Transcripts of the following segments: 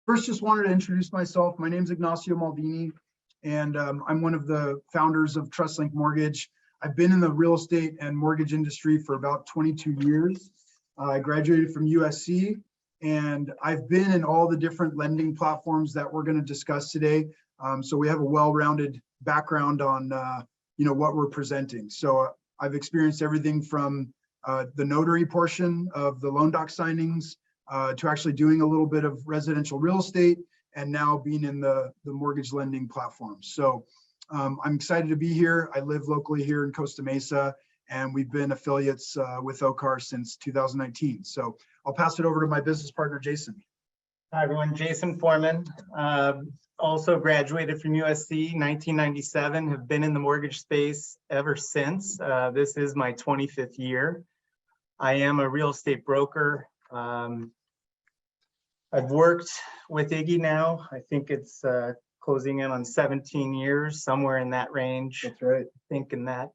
First, just wanted to introduce myself. My name is Ignacio Maldini, and I'm one of the founders of TrustLink Mortgage. I've been in the real estate and mortgage industry for about 22 years. I graduated from USC, and I've been in all the different lending platforms that we're going to discuss today. So we have a well-rounded background on what we're presenting. So I've experienced everything from the notary portion of the loan doc signings to actually doing a little bit of residential real estate, and now being in the mortgage lending platforms. So I'm excited to be here. I live locally here in Costa Mesa, and we've been affiliates with OCAR since 2019. So I'll pass it over to my business partner, Jason. Hi, everyone. Jason Foreman. Also graduated from USC 1997, have been in the mortgage space ever since. This is my 25th year. I am a real estate broker. I've worked with Iggy now. I think it's closing in on 17 years, somewhere in that range. That's right. I think in that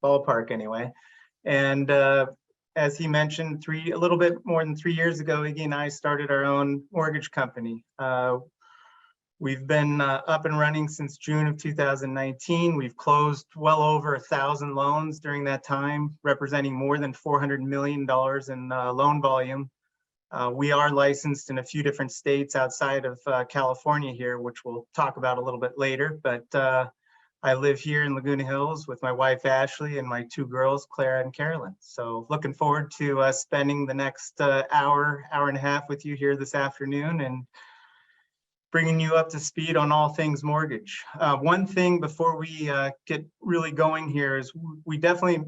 ballpark anyway. And as he mentioned, a little bit more than 3 years ago, Iggy and I started our own mortgage company. We've been up and running since June of 2019. We've closed well over 1,000 loans during that time, representing more than $400 million in loan volume. We are licensed in a few different states outside of California here, which we'll talk about a little bit later. But I live here in Laguna Hills with my wife, Ashley, and my two girls, Clara and Carolyn. So looking forward to spending the next hour and a half with you here this afternoon and bringing you up to speed on all things mortgage. One thing before we get really going here is we definitely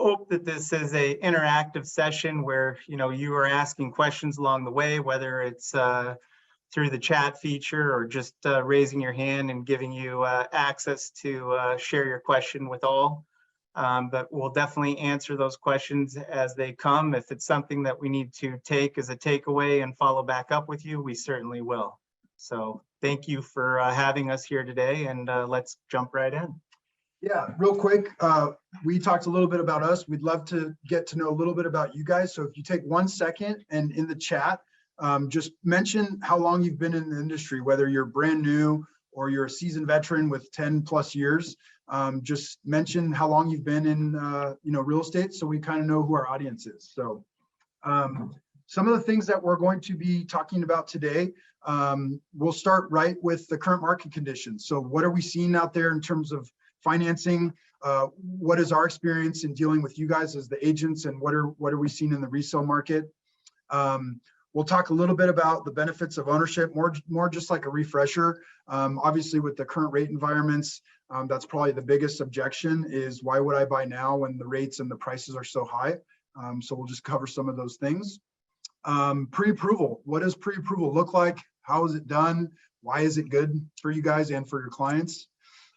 hope that this is a interactive session where you are asking questions along the way, whether it's through the chat feature or just raising your hand and giving you access to share your question with all. But we'll definitely answer those questions as they come. If it's something that we need to take as a takeaway and follow back up with you, we certainly will. So thank you for having us here today, and let's jump right in. Yeah, real quick, we talked a little bit about us. We'd love to get to know a little bit about you guys. So if you take 1 second and in the chat, just mention how long you've been in the industry, whether you're brand new or you're a seasoned veteran with 10 plus years. Just mention how long you've been in real estate, so we kind of know who our audience is. So some of the things that we're going to be talking about today, we'll start right with the current market conditions. So what are we seeing out there in terms of financing? What is our experience in dealing with you guys as the agents, and what are we seeing in the resale market? We'll talk a little bit about the benefits of ownership, more just like a refresher. Obviously, with the current rate environments, that's probably the biggest objection is, why would I buy now when the rates and the prices are so high? So we'll just cover some of those things. Pre-approval. What does pre-approval look like? How is it done? Why is it good for you guys and for your clients?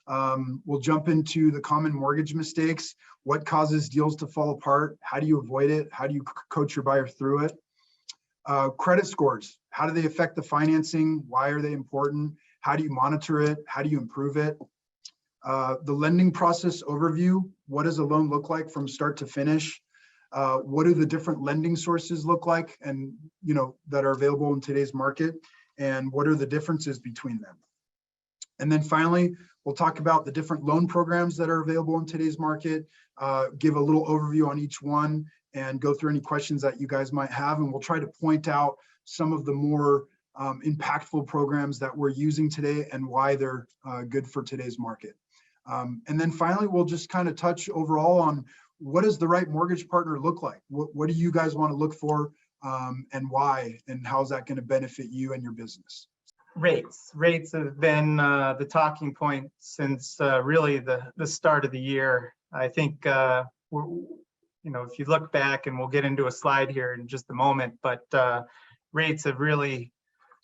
We'll jump into the common mortgage mistakes. What causes deals to fall apart? How do you avoid it? How do you coach your buyer through it? Credit scores. How do they affect the financing? Why are they important? How do you monitor it? How do you improve it? The lending process overview. What does a loan look like from start to finish? What do the different lending sources look like, and that are available in today's market? And what are the differences between them? And then finally, we'll talk about the different loan programs that are available in today's market, give a little overview on each one, and go through any questions that you guys might have. And we'll try to point out some of the more impactful programs that we're using today and why they're good for today's market. And then finally, we'll just kind of touch overall on, what does the right mortgage partner look like? What do you guys want to look for, and why, and how is that going to benefit you and your business? Rates have been the talking point since really the start of the year. I think if you look back, and we'll get into a slide here in just a moment, but rates have really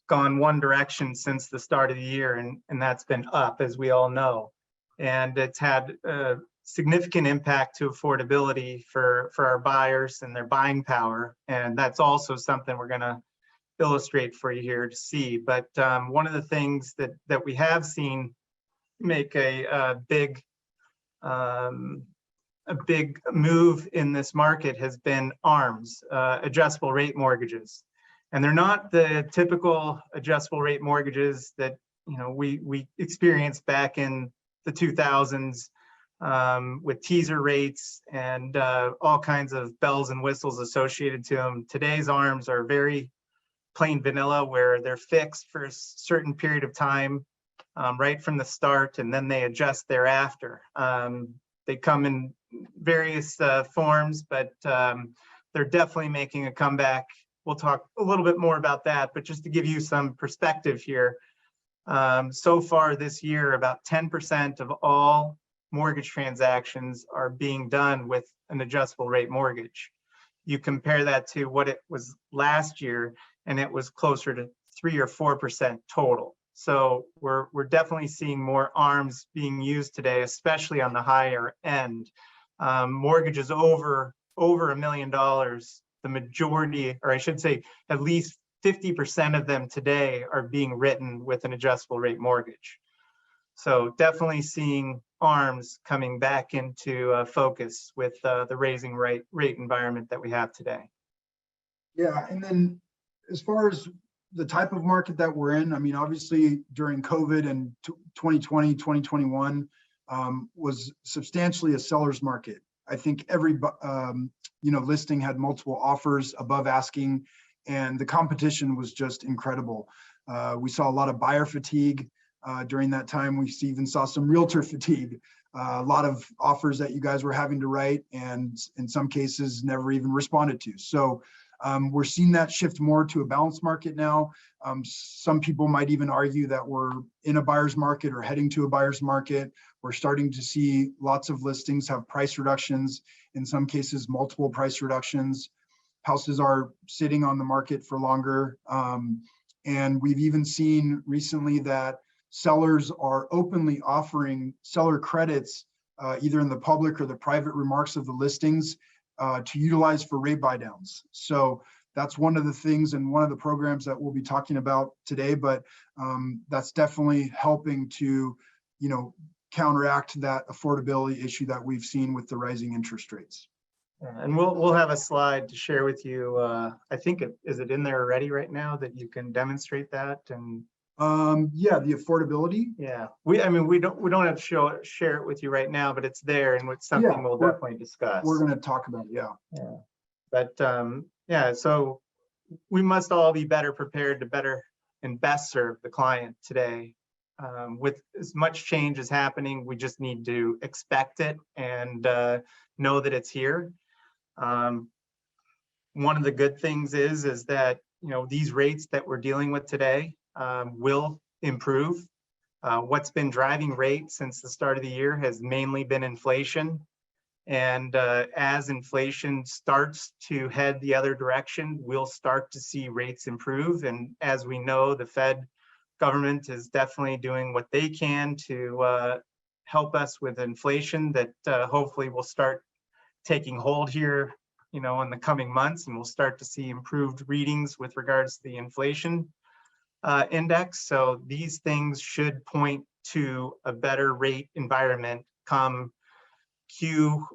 gone one direction since the start of the year, and that's been up, as we all know. And it's had a significant impact to affordability for our buyers and their buying power. And that's also something we're going to illustrate for you here to see. But one of the things that we have seen make a big move in this market has been ARMs, adjustable rate mortgages. And they're not the typical adjustable rate mortgages that we experienced back in the 2000s with teaser rates and all kinds of bells and whistles associated to them. Today's ARMs are very plain vanilla, where they're fixed for a certain period of time right from the start, and then they adjust thereafter. They come in various forms, but they're definitely making a comeback. We'll talk a little bit more about that, but just to give you some perspective here, so far this year, about 10% of all mortgage transactions are being done with an adjustable rate mortgage. You compare that to what it was last year, and it was closer to 3 or 4% total. So we're definitely seeing more ARMs being used today, especially on the higher end. Mortgages over $1 million, the majority, or I should say at least 50% of them today are being written with an adjustable rate mortgage. So definitely seeing ARMs coming back into focus with the raising rate environment that we have today. Yeah, and then as far as the type of market that we're in, I mean, obviously during COVID and 2020, 2021 was substantially a seller's market. I think every listing had multiple offers above asking, and the competition was just incredible. We saw a lot of buyer fatigue during that time. We even saw some realtor fatigue, a lot of offers that you guys were having to write, and in some cases never even responded to. So we're seeing that shift more to a balanced market now. Some people might even argue that we're in a buyer's market or heading to a buyer's market. We're starting to see lots of listings have price reductions, in some cases multiple price reductions. Houses are sitting on the market for longer. And we've even seen recently that sellers are openly offering seller credits, either in the public or the private remarks of the listings, to utilize for rate buy downs. So that's one of the things and one of the programs that we'll be talking about today, but that's definitely helping to, counteract that affordability issue that we've seen with the rising interest rates. And we'll have a slide to share with you. I think is it in there already right now that you can demonstrate that? And yeah, the affordability. Yeah, we don't have to share it with you right now, but it's there, and it's something we'll definitely discuss. We're going to talk about, yeah. But yeah, so we must all be better prepared to better and best serve the client today. With as much change as happening, we just need to expect it and know that it's here. One of the good things is that these rates that we're dealing with today will improve. What's been driving rates since the start of the year has mainly been inflation. And as inflation starts to head the other direction, we'll start to see rates improve. And as we know, the Fed government is definitely doing what they can to help us with inflation that hopefully will start taking hold here, in the coming months, and we'll start to see improved readings with regards to the inflation index. So these things should point to a better rate environment come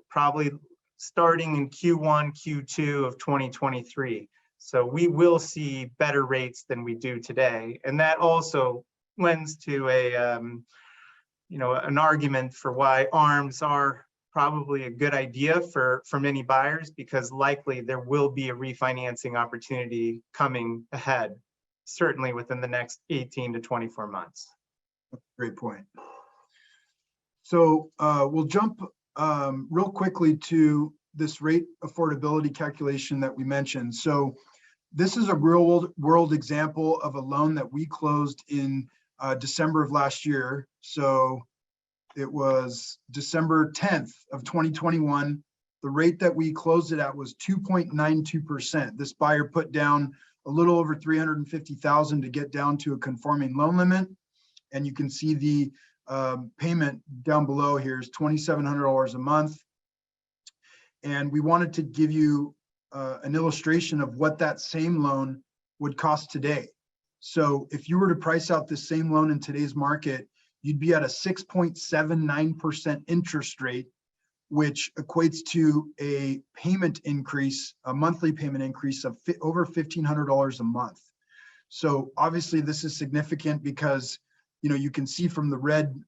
probably starting in Q1, Q2 of 2023. So we will see better rates than we do today. And that also lends to an argument for why ARMs are probably a good idea for many buyers, because likely there will be a refinancing opportunity coming ahead, certainly within the next 18 to 24 months. Great point. So we'll jump real quickly to this rate affordability calculation that we mentioned. So this is a real world example of a loan that we closed in December of last year. So it was December 10th of 2021. The rate that we closed it at was 2.92%. This buyer put down a little over $350,000 to get down to a conforming loan limit. And you can see the payment down below here is $2,700 a month. And we wanted to give you an illustration of what that same loan would cost today. So if you were to price out this same loan in today's market, you'd be at a 6.79% interest rate which equates to a payment increase, a monthly payment increase of over $1,500 a month. So obviously this is significant because, you know, you can see from the red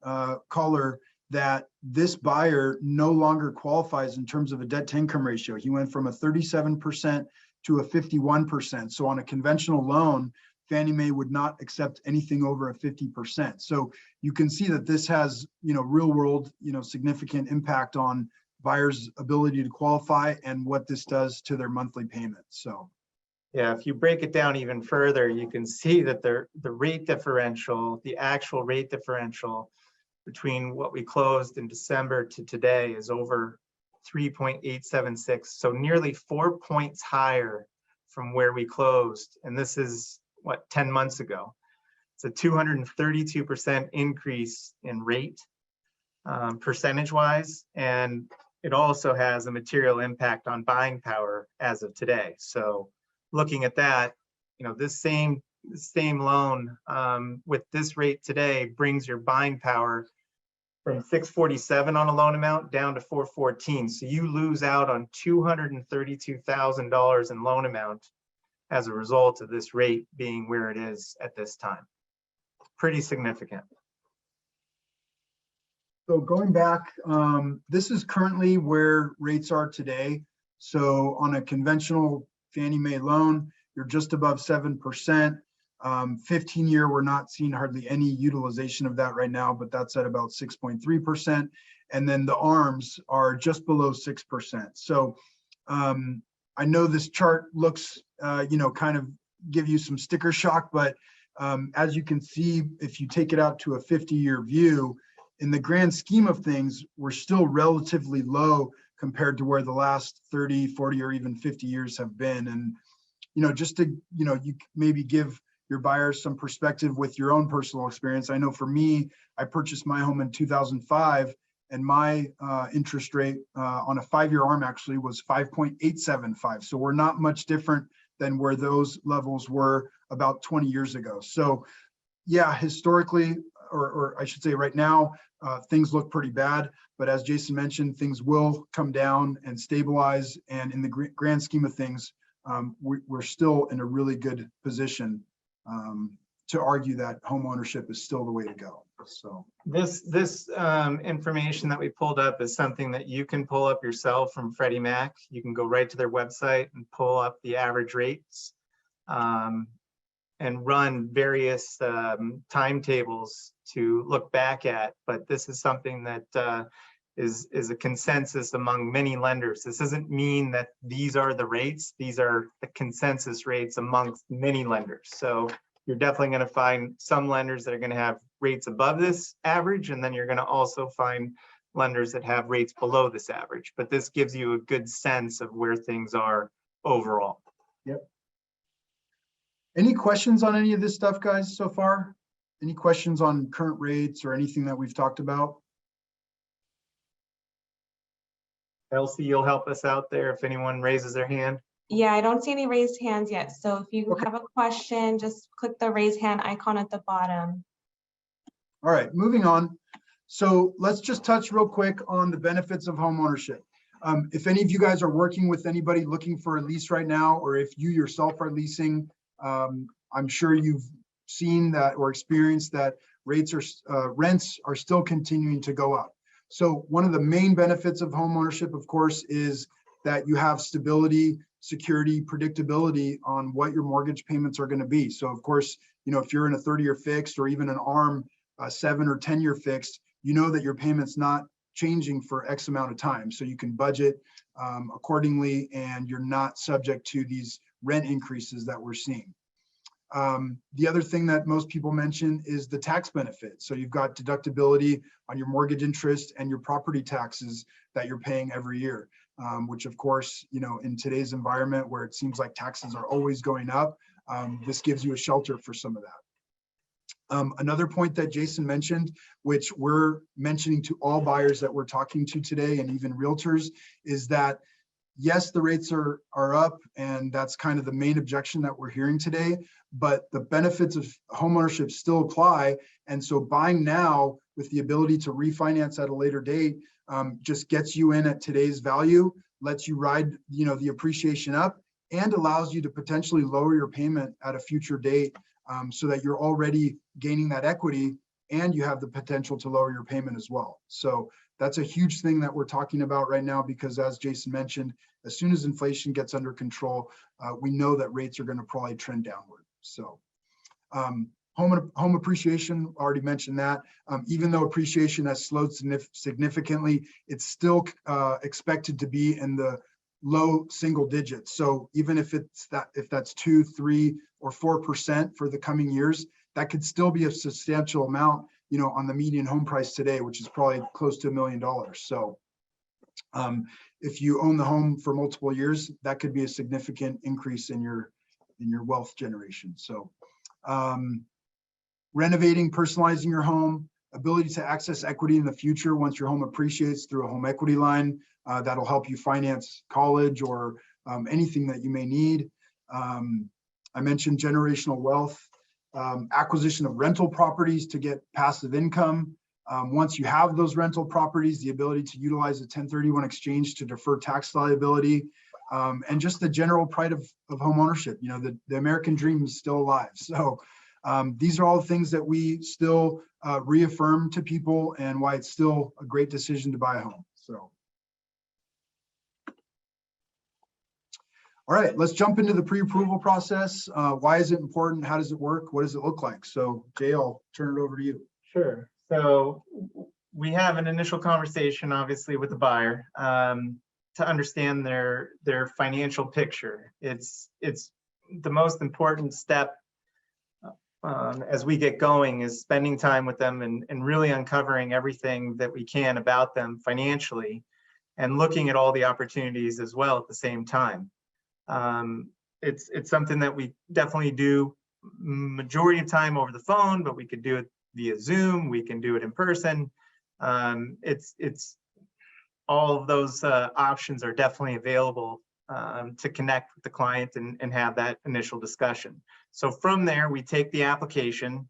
color that this buyer no longer qualifies in terms of a debt to income ratio. He went from a 37% to a 51%. So on a conventional loan, Fannie Mae would not accept anything over a 50%. So you can see that this has, you know, real world, you know, significant impact on buyers' ability to qualify and what this does to their monthly payment. So yeah, if you break it down even further, you can see that the rate differential, the actual rate differential between what we closed in December to today is over 3.876. So nearly 4 points higher from where we closed. And this is what, 10 months ago. It's a 232% increase in rate, percentage-wise. And it also has a material impact on buying power as of today. So looking at that, you know, this same loan with this rate today brings your buying power from 647 on a loan amount down to 414. So you lose out on $232,000 in loan amount as a result of this rate being where it is at this time. Pretty significant. So going back, this is currently where rates are today. So on a conventional Fannie Mae loan, you're just above 7%. 15-year, we're not seeing hardly any utilization of that right now, but that's at about 6.3%. And then the ARMs are just below 6%. So I know this chart looks, you know, kind of give you some sticker shock, but as you can see, if you take it out to a 50-year view, in the grand scheme of things, we're still relatively low compared to where the last 30, 40, or even 50 years have been. And, you know, just to, you know, you maybe give your buyers some perspective with your own personal experience. I know for me, I purchased my home in 2005, and my interest rate on a 5-year ARM actually was 5.875. So we're not much different than where those levels were about 20 years ago. So yeah, historically, or I should say right now, things look pretty bad, but as Jason mentioned, things will come down and stabilize. And in the grand scheme of things, we're still in a really good position to argue that home ownership is still the way to go. So this information that we pulled up is something that you can pull up yourself from Freddie Mac. You can go right to their website and pull up the average rates and run various timetables to look back at. But this is something that is a consensus among many lenders. This doesn't mean that these are the rates. These are the consensus rates amongst many lenders. So you're definitely going to find some lenders that are going to have rates above this average, and then you're going to also find lenders that have rates below this average. But this gives you a good sense of where things are overall. Yep. Any questions on any of this stuff, guys, so far? Any questions on current rates or anything that we've talked about? Elsie, you'll help us out there if anyone raises their hand. Yeah, I don't see any raised hands yet. So if you have a question, just click the raise hand icon at the bottom. All right, moving on. So let's just touch real quick on the benefits of home ownership. If any of you guys are working with anybody looking for a lease right now, or if you yourself are leasing, I'm sure you've seen that or experienced that rents are still continuing to go up. So one of the main benefits of home ownership, of course, is that you have stability, security, predictability on what your mortgage payments are going to be. So of course, you know, if you're in a 30-year fixed or even an ARM 7 or 10-year fixed, you know that your payment's not changing for X amount of time. So you can budget accordingly, and you're not subject to these rent increases that we're seeing. The other thing that most people mention is the tax benefit. So you've got deductibility on your mortgage interest and your property taxes that you're paying every year, which of course, you know, in today's environment where it seems like taxes are always going up, this gives you a shelter for some of that. Another point that Jason mentioned, which we're mentioning to all buyers that we're talking to today and even realtors, is that yes, the rates are up, and that's kind of the main objection that we're hearing today, but the benefits of homeownership still apply. And so buying now with the ability to refinance at a later date just gets you in at today's value, lets you ride, the appreciation up, and allows you to potentially lower your payment at a future date, so that you're already gaining that equity and you have the potential to lower your payment as well. So that's a huge thing that we're talking about right now, because as Jason mentioned, as soon as inflation gets under control, we know that rates are going to probably trend downward. So home appreciation, already mentioned that. Even though appreciation has slowed significantly, it's still expected to be in the low single digits. So even if that's 2, 3, or 4% for the coming years, that could still be a substantial amount, on the median home price today, which is probably close to $1 million. So if you own the home for multiple years, that could be a significant increase in your wealth generation. So renovating, personalizing your home, ability to access equity in the future once your home appreciates through a home equity line, that'll help you finance college or anything that you may need. I mentioned generational wealth, acquisition of rental properties to get passive income. Once you have those rental properties, the ability to utilize a 1031 exchange to defer tax liability, and just the general pride of home ownership. The American dream is still alive. So these are all things that we still reaffirm to people, and why it's still a great decision to buy a home. So. All right, let's jump into the pre-approval process. Why is it important? How does it work? What does it look like? So Jay, I'll turn it over to you. Sure. So we have an initial conversation, obviously, with the buyer to understand their financial picture. It's the most important step as we get going, is spending time with them and really uncovering everything that we can about them financially, and looking at all the opportunities as well at the same time. It's something that we definitely do majority of time over the phone, but we could do it via Zoom. We can do it in person. It's all of those options are definitely available to connect with the client and have that initial discussion. So from there, we take the application.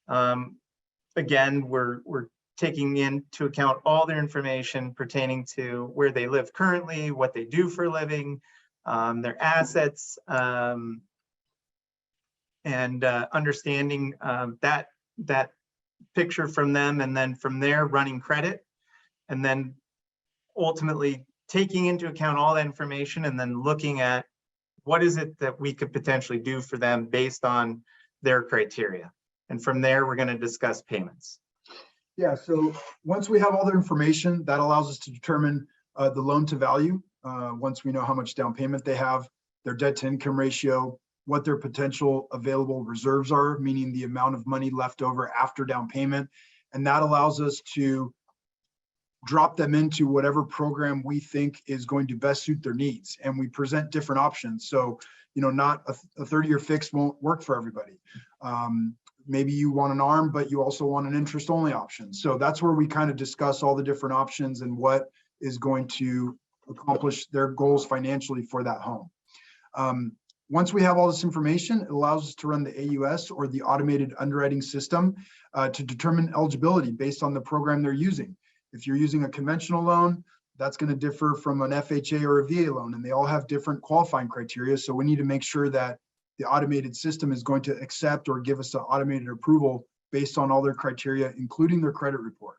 Again, we're taking into account all their information pertaining to where they live currently, what they do for a living, their assets, and understanding that picture from them, and then from there running credit, and then ultimately taking into account all that information, and then looking at what is it that we could potentially do for them based on their criteria. And from there, we're going to discuss payments. Yeah, so once we have all their information, that allows us to determine the loan to value. Once we know how much down payment they have, their debt to income ratio, what their potential available reserves are, meaning the amount of money left over after down payment. And that allows us to drop them into whatever program we think is going to best suit their needs. And we present different options. So, not a 30-year fix won't work for everybody. Maybe you want an ARM, but you also want an interest only option. So that's where we kind of discuss all the different options and what is going to accomplish their goals financially for that home. Once we have all this information, it allows us to run the AUS, or the automated underwriting system, to determine eligibility based on the program they're using. If you're using a conventional loan, that's going to differ from an FHA or a VA loan, and they all have different qualifying criteria. So we need to make sure that the automated system is going to accept or give us an automated approval based on all their criteria, including their credit report.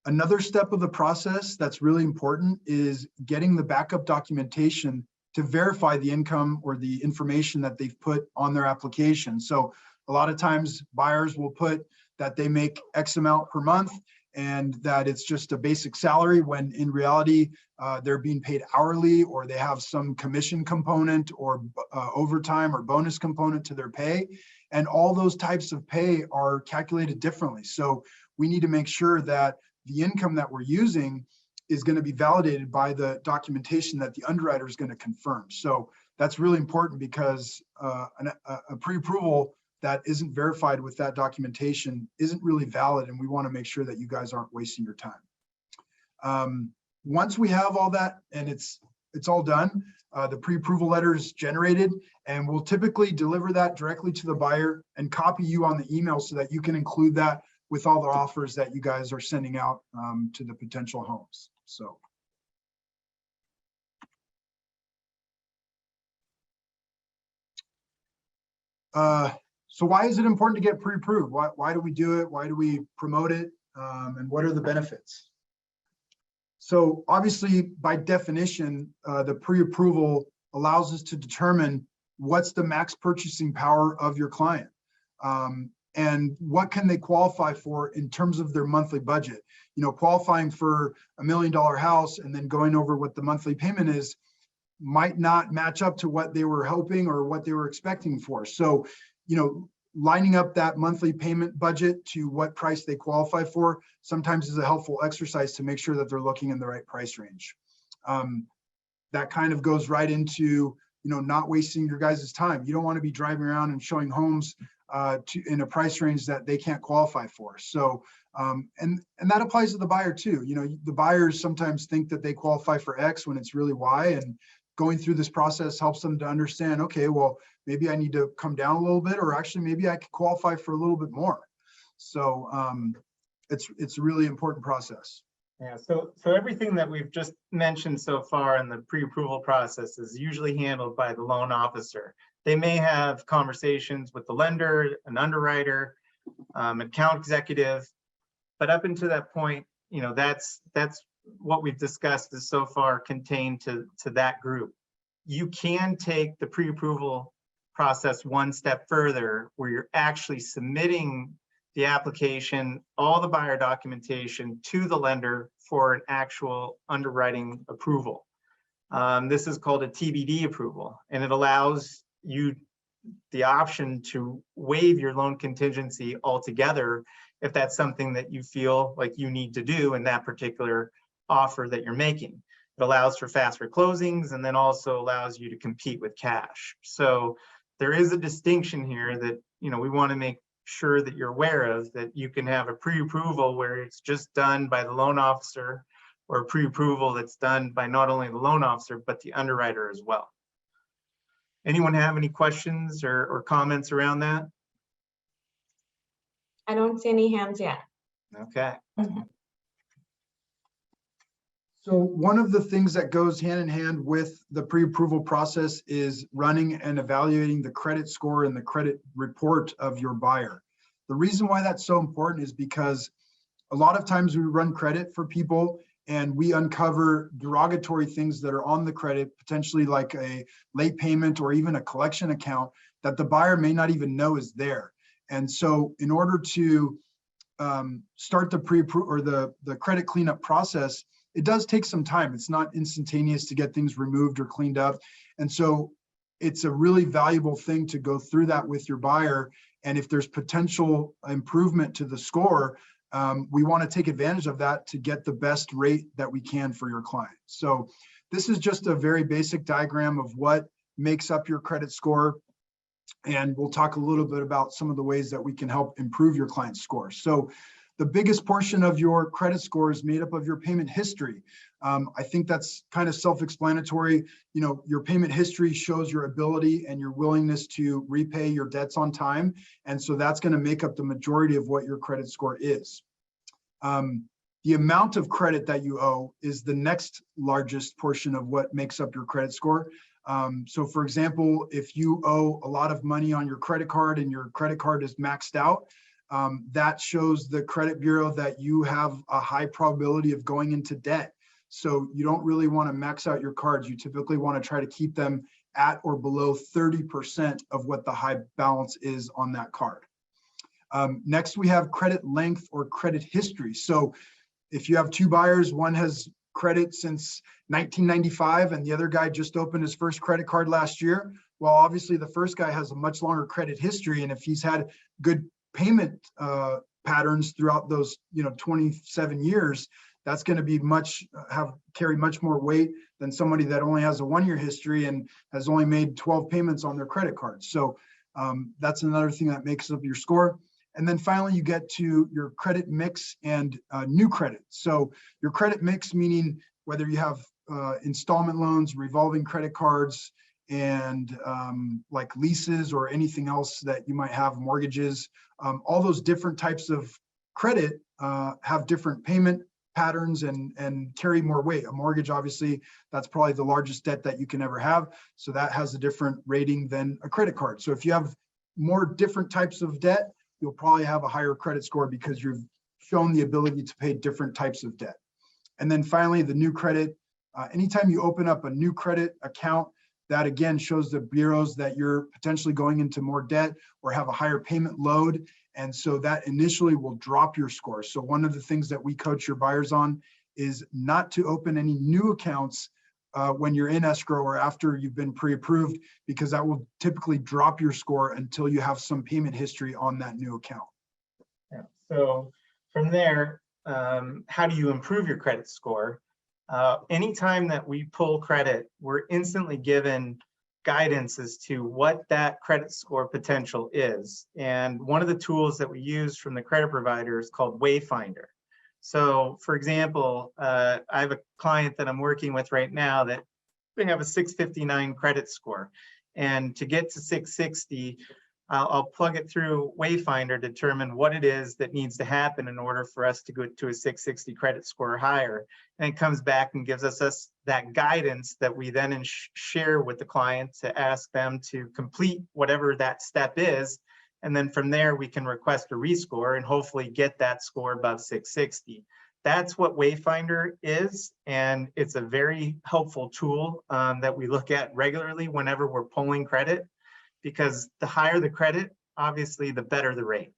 Another step of the process that's really important is getting the backup documentation to verify the income or the information that they've put on their application. So a lot of times buyers will put that they make X amount per month and that it's just a basic salary, when in reality, they're being paid hourly, or they have some commission component or overtime or bonus component to their pay. And all those types of pay are calculated differently. So we need to make sure that the income that we're using is going to be validated by the documentation that the underwriter is going to confirm. So that's really important, because a pre-approval that isn't verified with that documentation isn't really valid, and we want to make sure that you guys aren't wasting your time. Once we have all that and it's all done, the pre-approval letter is generated, and we'll typically deliver that directly to the buyer and copy you on the email so that you can include that with all the offers that you guys are sending out to the potential homes. So. So why is it important to get pre-approved? Why do we do it? Why do we promote it? And what are the benefits? So obviously, by definition, the pre-approval allows us to determine what's the max purchasing power of your client, and what can they qualify for in terms of their monthly budget. You know, qualifying for $1 million house and then going over what the monthly payment is might not match up to what they were hoping or what they were expecting for. So, you know, lining up that monthly payment budget to what price they qualify for sometimes is a helpful exercise to make sure that they're looking in the right price range. That kind of goes right into, you know, not wasting your guys' time. You don't want to be driving around and showing homes in a price range that they can't qualify for. So, and that applies to the buyer too. You know, the buyers sometimes think that they qualify for X when it's really Y, and going through this process helps them to understand, okay, well, maybe I need to come down a little bit, or actually maybe I could qualify for a little bit more. So it's a really important process. Yeah, so everything that we've just mentioned so far in the pre-approval process is usually handled by the loan officer. They may have conversations with the lender, an underwriter, account executive, but up until that point, you know, that's what we've discussed is so far contained to that group. You can take the pre-approval process one step further, where you're actually submitting the application, all the buyer documentation to the lender for an actual underwriting approval. This is called a TBD approval, and it allows you the option to waive your loan contingency altogether if that's something that you feel like you need to do in that particular offer that you're making. It allows for faster closings, and then also allows you to compete with cash. So there is a distinction here that, you know, we want to make sure that you're aware of, that you can have a pre-approval where it's just done by the loan officer, or a pre-approval that's done by not only the loan officer, but the underwriter as well. Anyone have any questions or comments around that? I don't see any hands yet. Okay. So one of the things that goes hand in hand with the pre-approval process is running and evaluating the credit score and the credit report of your buyer. The reason why that's so important is because a lot of times we run credit for people and we uncover derogatory things that are on the credit, potentially like a late payment or even a collection account that the buyer may not even know is there. And so in order to start the pre-approval or the credit cleanup process, it does take some time. It's not instantaneous to get things removed or cleaned up. And so it's a really valuable thing to go through that with your buyer. And if there's potential improvement to the score, we want to take advantage of that to get the best rate that we can for your client. So this is just a very basic diagram of what makes up your credit score. And we'll talk a little bit about some of the ways that we can help improve your client's score. So the biggest portion of your credit score is made up of your payment history. I think that's kind of self-explanatory. You know, your payment history shows your ability and your willingness to repay your debts on time. And so that's going to make up the majority of what your credit score is. The amount of credit that you owe is the next largest portion of what makes up your credit score. So for example, if you owe a lot of money on your credit card and your credit card is maxed out, that shows the credit bureau that you have a high probability of going into debt. So you don't really want to max out your cards. You typically want to try to keep them at or below 30% of what the high balance is on that card. Next, we have credit length or credit history. So if you have two buyers, one has credit since 1995 and the other guy just opened his first credit card last year, well, obviously the first guy has a much longer credit history. And if he's had good payment patterns throughout those 27 years, that's going to be carry much more weight than somebody that only has a 1-year history and has only made 12 payments on their credit card. So that's another thing that makes up your score. And then finally, you get to your credit mix and new credit. So your credit mix, meaning whether you have installment loans, revolving credit cards, and like leases or anything else that you might have, mortgages, all those different types of credit have different payment patterns and carry more weight. A mortgage, obviously, that's probably the largest debt that you can ever have. So that has a different rating than a credit card. So if you have more different types of debt, you'll probably have a higher credit score because you've shown the ability to pay different types of debt. And then finally, the new credit. Anytime you open up a new credit account, that again shows the bureaus that you're potentially going into more debt or have a higher payment load. And so that initially will drop your score. So one of the things that we coach your buyers on is not to open any new accounts when you're in escrow or after you've been pre-approved, because that will typically drop your score until you have some payment history on that new account. Yeah. So from there, how do you improve your credit score? Anytime that we pull credit, we're instantly given guidance as to what that credit score potential is. And one of the tools that we use from the credit provider is called Wayfinder. So for example, I have a client that I'm working with right now that they have a 659 credit score. And to get to 660, I'll plug it through Wayfinder, determine what it is that needs to happen in order for us to go to a 660 credit score or higher. And it comes back and gives us that guidance that we then share with the client to ask them to complete whatever that step is. And then from there, we can request a rescore and hopefully get that score above 660. That's what Wayfinder is. And it's a very helpful tool that we look at regularly whenever we're pulling credit, because the higher the credit, obviously, the better the rate.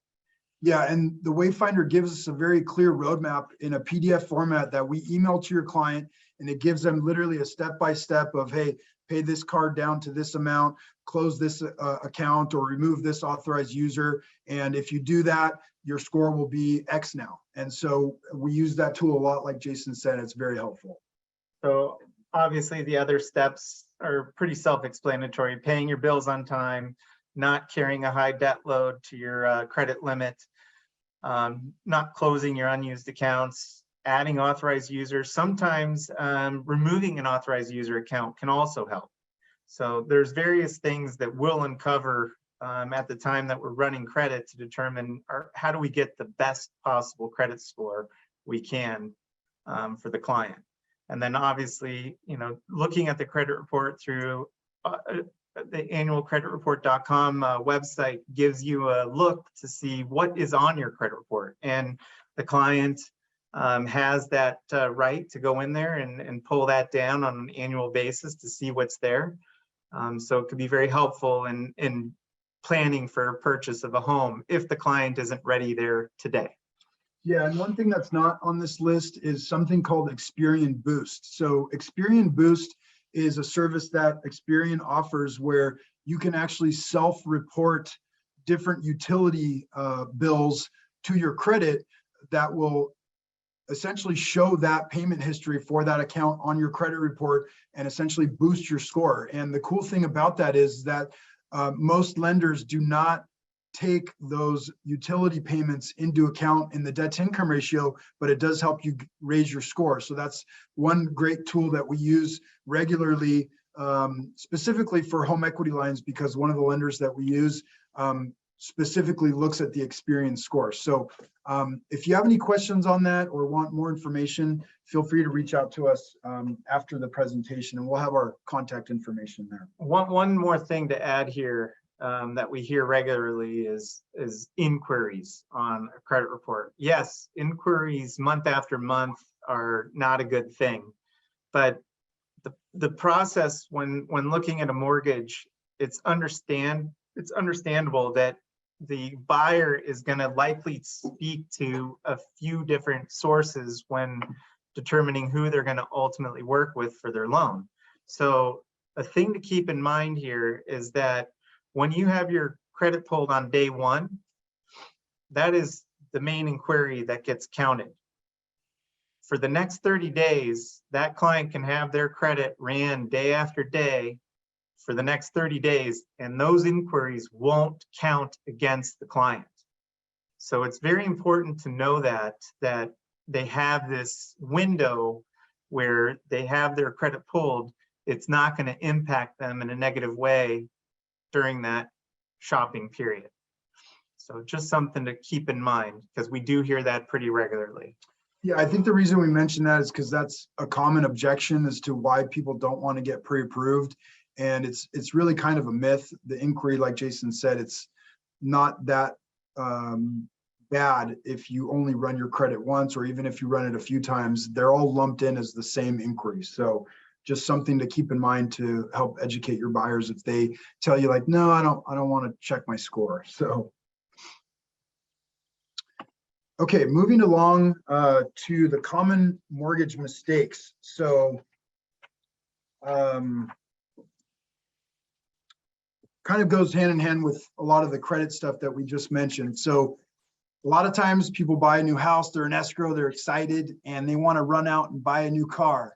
Yeah, and the Wayfinder gives us a very clear roadmap in a PDF format that we email to your client, and it gives them literally a step-by-step of, hey, pay this card down to this amount, close this account, or remove this authorized user. And if you do that, your score will be X now. And so we use that tool a lot, like Jason said. It's very helpful. So obviously, the other steps are pretty self-explanatory: paying your bills on time, not carrying a high debt load to your credit limit, not closing your unused accounts, adding authorized users. Sometimes removing an authorized user account can also help. So there's various things that we'll uncover at the time that we're running credit to determine how do we get the best possible credit score we can for the client. And then obviously, looking at the credit report through the annualcreditreport.com website gives you a look to see what is on your credit report. And the client has that right to go in there and pull that down on an annual basis to see what's there. So it could be very helpful in planning for purchase of a home if the client isn't ready there today. Yeah, and one thing that's not on this list is something called Experian Boost. So Experian Boost is a service that Experian offers where you can actually self-report different utility bills to your credit that will essentially show that payment history for that account on your credit report and essentially boost your score. And the cool thing about that is that most lenders do not take those utility payments into account in the debt to income ratio, but it does help you raise your score. So that's one great tool that we use regularly, specifically for home equity lines, because one of the lenders that we use specifically looks at the Experian score. So if you have any questions on that or want more information, feel free to reach out to us after the presentation, and we'll have our contact information there. One more thing to add here that we hear regularly is inquiries on a credit report. Yes, inquiries month after month are not a good thing, but the process when looking at a mortgage, it's understandable that the buyer is going to likely speak to a few different sources when determining who they're going to ultimately work with for their loan. So a thing to keep in mind here is that when you have your credit pulled on day one, that is the main inquiry that gets counted. For the next 30 days, that client can have their credit ran day after day for the next 30 days, and those inquiries won't count against the client. So it's very important to know that they have this window where they have their credit pulled. It's not going to impact them in a negative way during that shopping period. So just something to keep in mind, because we do hear that pretty regularly. Yeah, I think the reason we mentioned that is because that's a common objection as to why people don't want to get pre-approved. And it's really kind of a myth. The inquiry, like Jason said, it's not that bad if you only run your credit once, or even if you run it a few times, they're all lumped in as the same inquiry. So just something to keep in mind to help educate your buyers if they tell you like, no, I don't want to check my score. So. Okay, moving along to the common mortgage mistakes. So kind of goes hand in hand with a lot of the credit stuff that we just mentioned. So a lot of times people buy a new house, they're in escrow, they're excited, and they want to run out and buy a new car.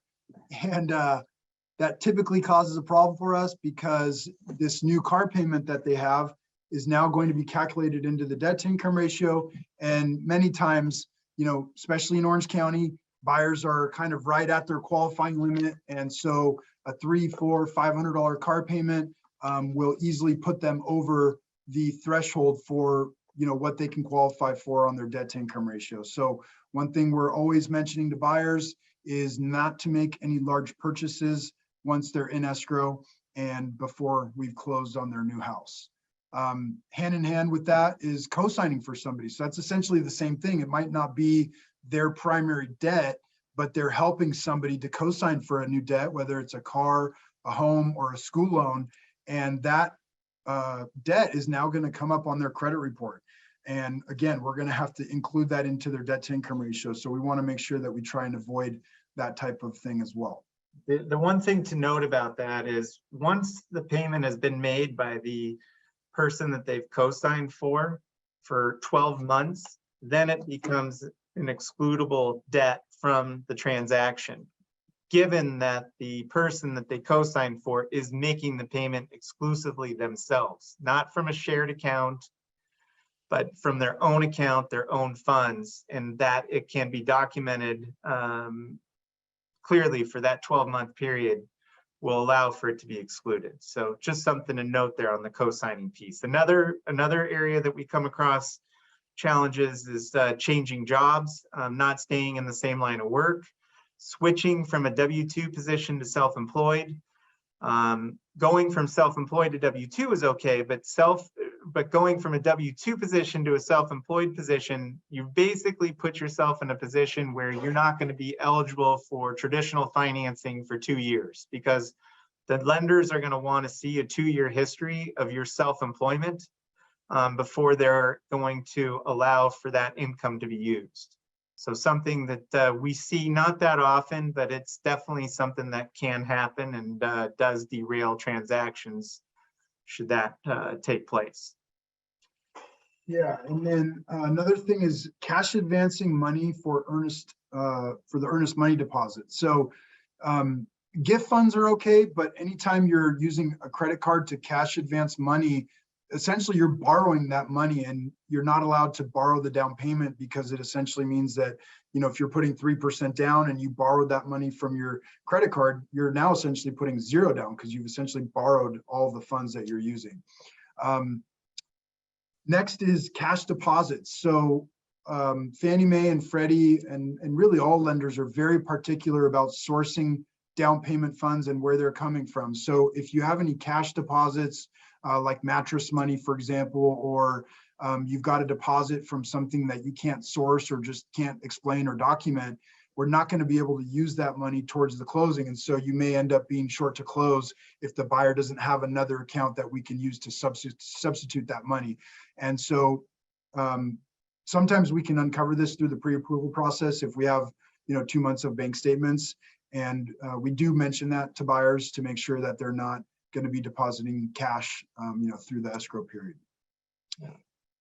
And that typically causes a problem for us because this new car payment that they have is now going to be calculated into the debt to income ratio. And many times, you know, especially in Orange County, buyers are kind of right at their qualifying limit. And so a $300, $400, $500 car payment will easily put them over the threshold for, you know, what they can qualify for on their debt to income ratio. So one thing we're always mentioning to buyers is not to make any large purchases once they're in escrow and before we've closed on their new house. Hand in hand with that is co-signing for somebody. So that's essentially the same thing. It might not be their primary debt, but they're helping somebody to co-sign for a new debt, whether it's a car, a home, or a school loan. And that debt is now going to come up on their credit report. And again, we're going to have to include that into their debt to income ratio. So we want to make sure that we try and avoid that type of thing as well. The one thing to note about that is once the payment has been made by the person that they've co-signed for 12 months, then it becomes an excludable debt from the transaction, given that the person that they co-signed for is making the payment exclusively themselves, not from a shared account, but from their own account, their own funds, and that it can be documented clearly for that 12-month period will allow for it to be excluded. So just something to note there on the co-signing piece. Another area that we come across challenges is changing jobs, not staying in the same line of work, switching from a W-2 position to self-employed. Going from self-employed to W-2 is okay, but going from a W-2 position to a self-employed position, you basically put yourself in a position where you're not going to be eligible for traditional financing for 2 years, because the lenders are going to want to see a 2-year history of your self-employment before they're going to allow for that income to be used. So something that we see not that often, but it's definitely something that can happen and does derail transactions should that take place. Yeah, and then another thing is cash advancing money for the earnest money deposit. So gift funds are okay, but anytime you're using a credit card to cash advance money, essentially you're borrowing that money, and you're not allowed to borrow the down payment, because it essentially means that, you know, if you're putting 3% down and you borrowed that money from your credit card, you're now essentially putting 0 down because you've essentially borrowed all the funds that you're using. Next is cash deposits. So Fannie Mae and Freddie and really all lenders are very particular about sourcing down payment funds and where they're coming from. So if you have any cash deposits, like mattress money, for example, or you've got a deposit from something that you can't source or just can't explain or document, we're not going to be able to use that money towards the closing. And so you may end up being short to close if the buyer doesn't have another account that we can use to substitute that money. And so sometimes we can uncover this through the pre-approval process if we have, you know, 2 months of bank statements. And we do mention that to buyers to make sure that they're not going to be depositing cash, you know, through the escrow period. Yeah.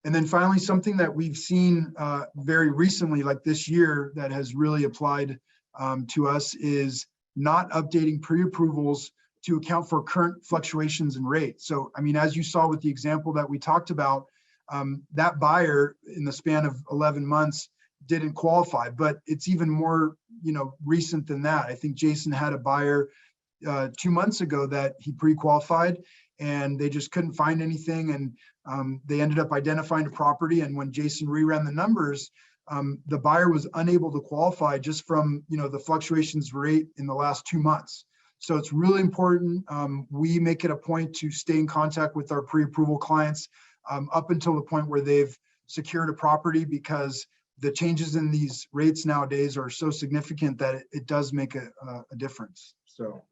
And then finally, something that we've seen very recently, like this year, that has really applied to us is not updating pre-approvals to account for current fluctuations in rate. So, I mean, as you saw with the example that we talked about, that buyer in the span of 11 months didn't qualify, but it's even more, you know, recent than that. I think Jason had a buyer 2 months ago that he pre-qualified and they just couldn't find anything. And they ended up identifying a property. And when Jason reran the numbers, the buyer was unable to qualify just from, the fluctuations rate in the last 2 months. So it's really important. We make it a point to stay in contact with our pre-approval clients up until the point where they've secured a property, because the changes in these rates nowadays are so significant that it does make a difference. So.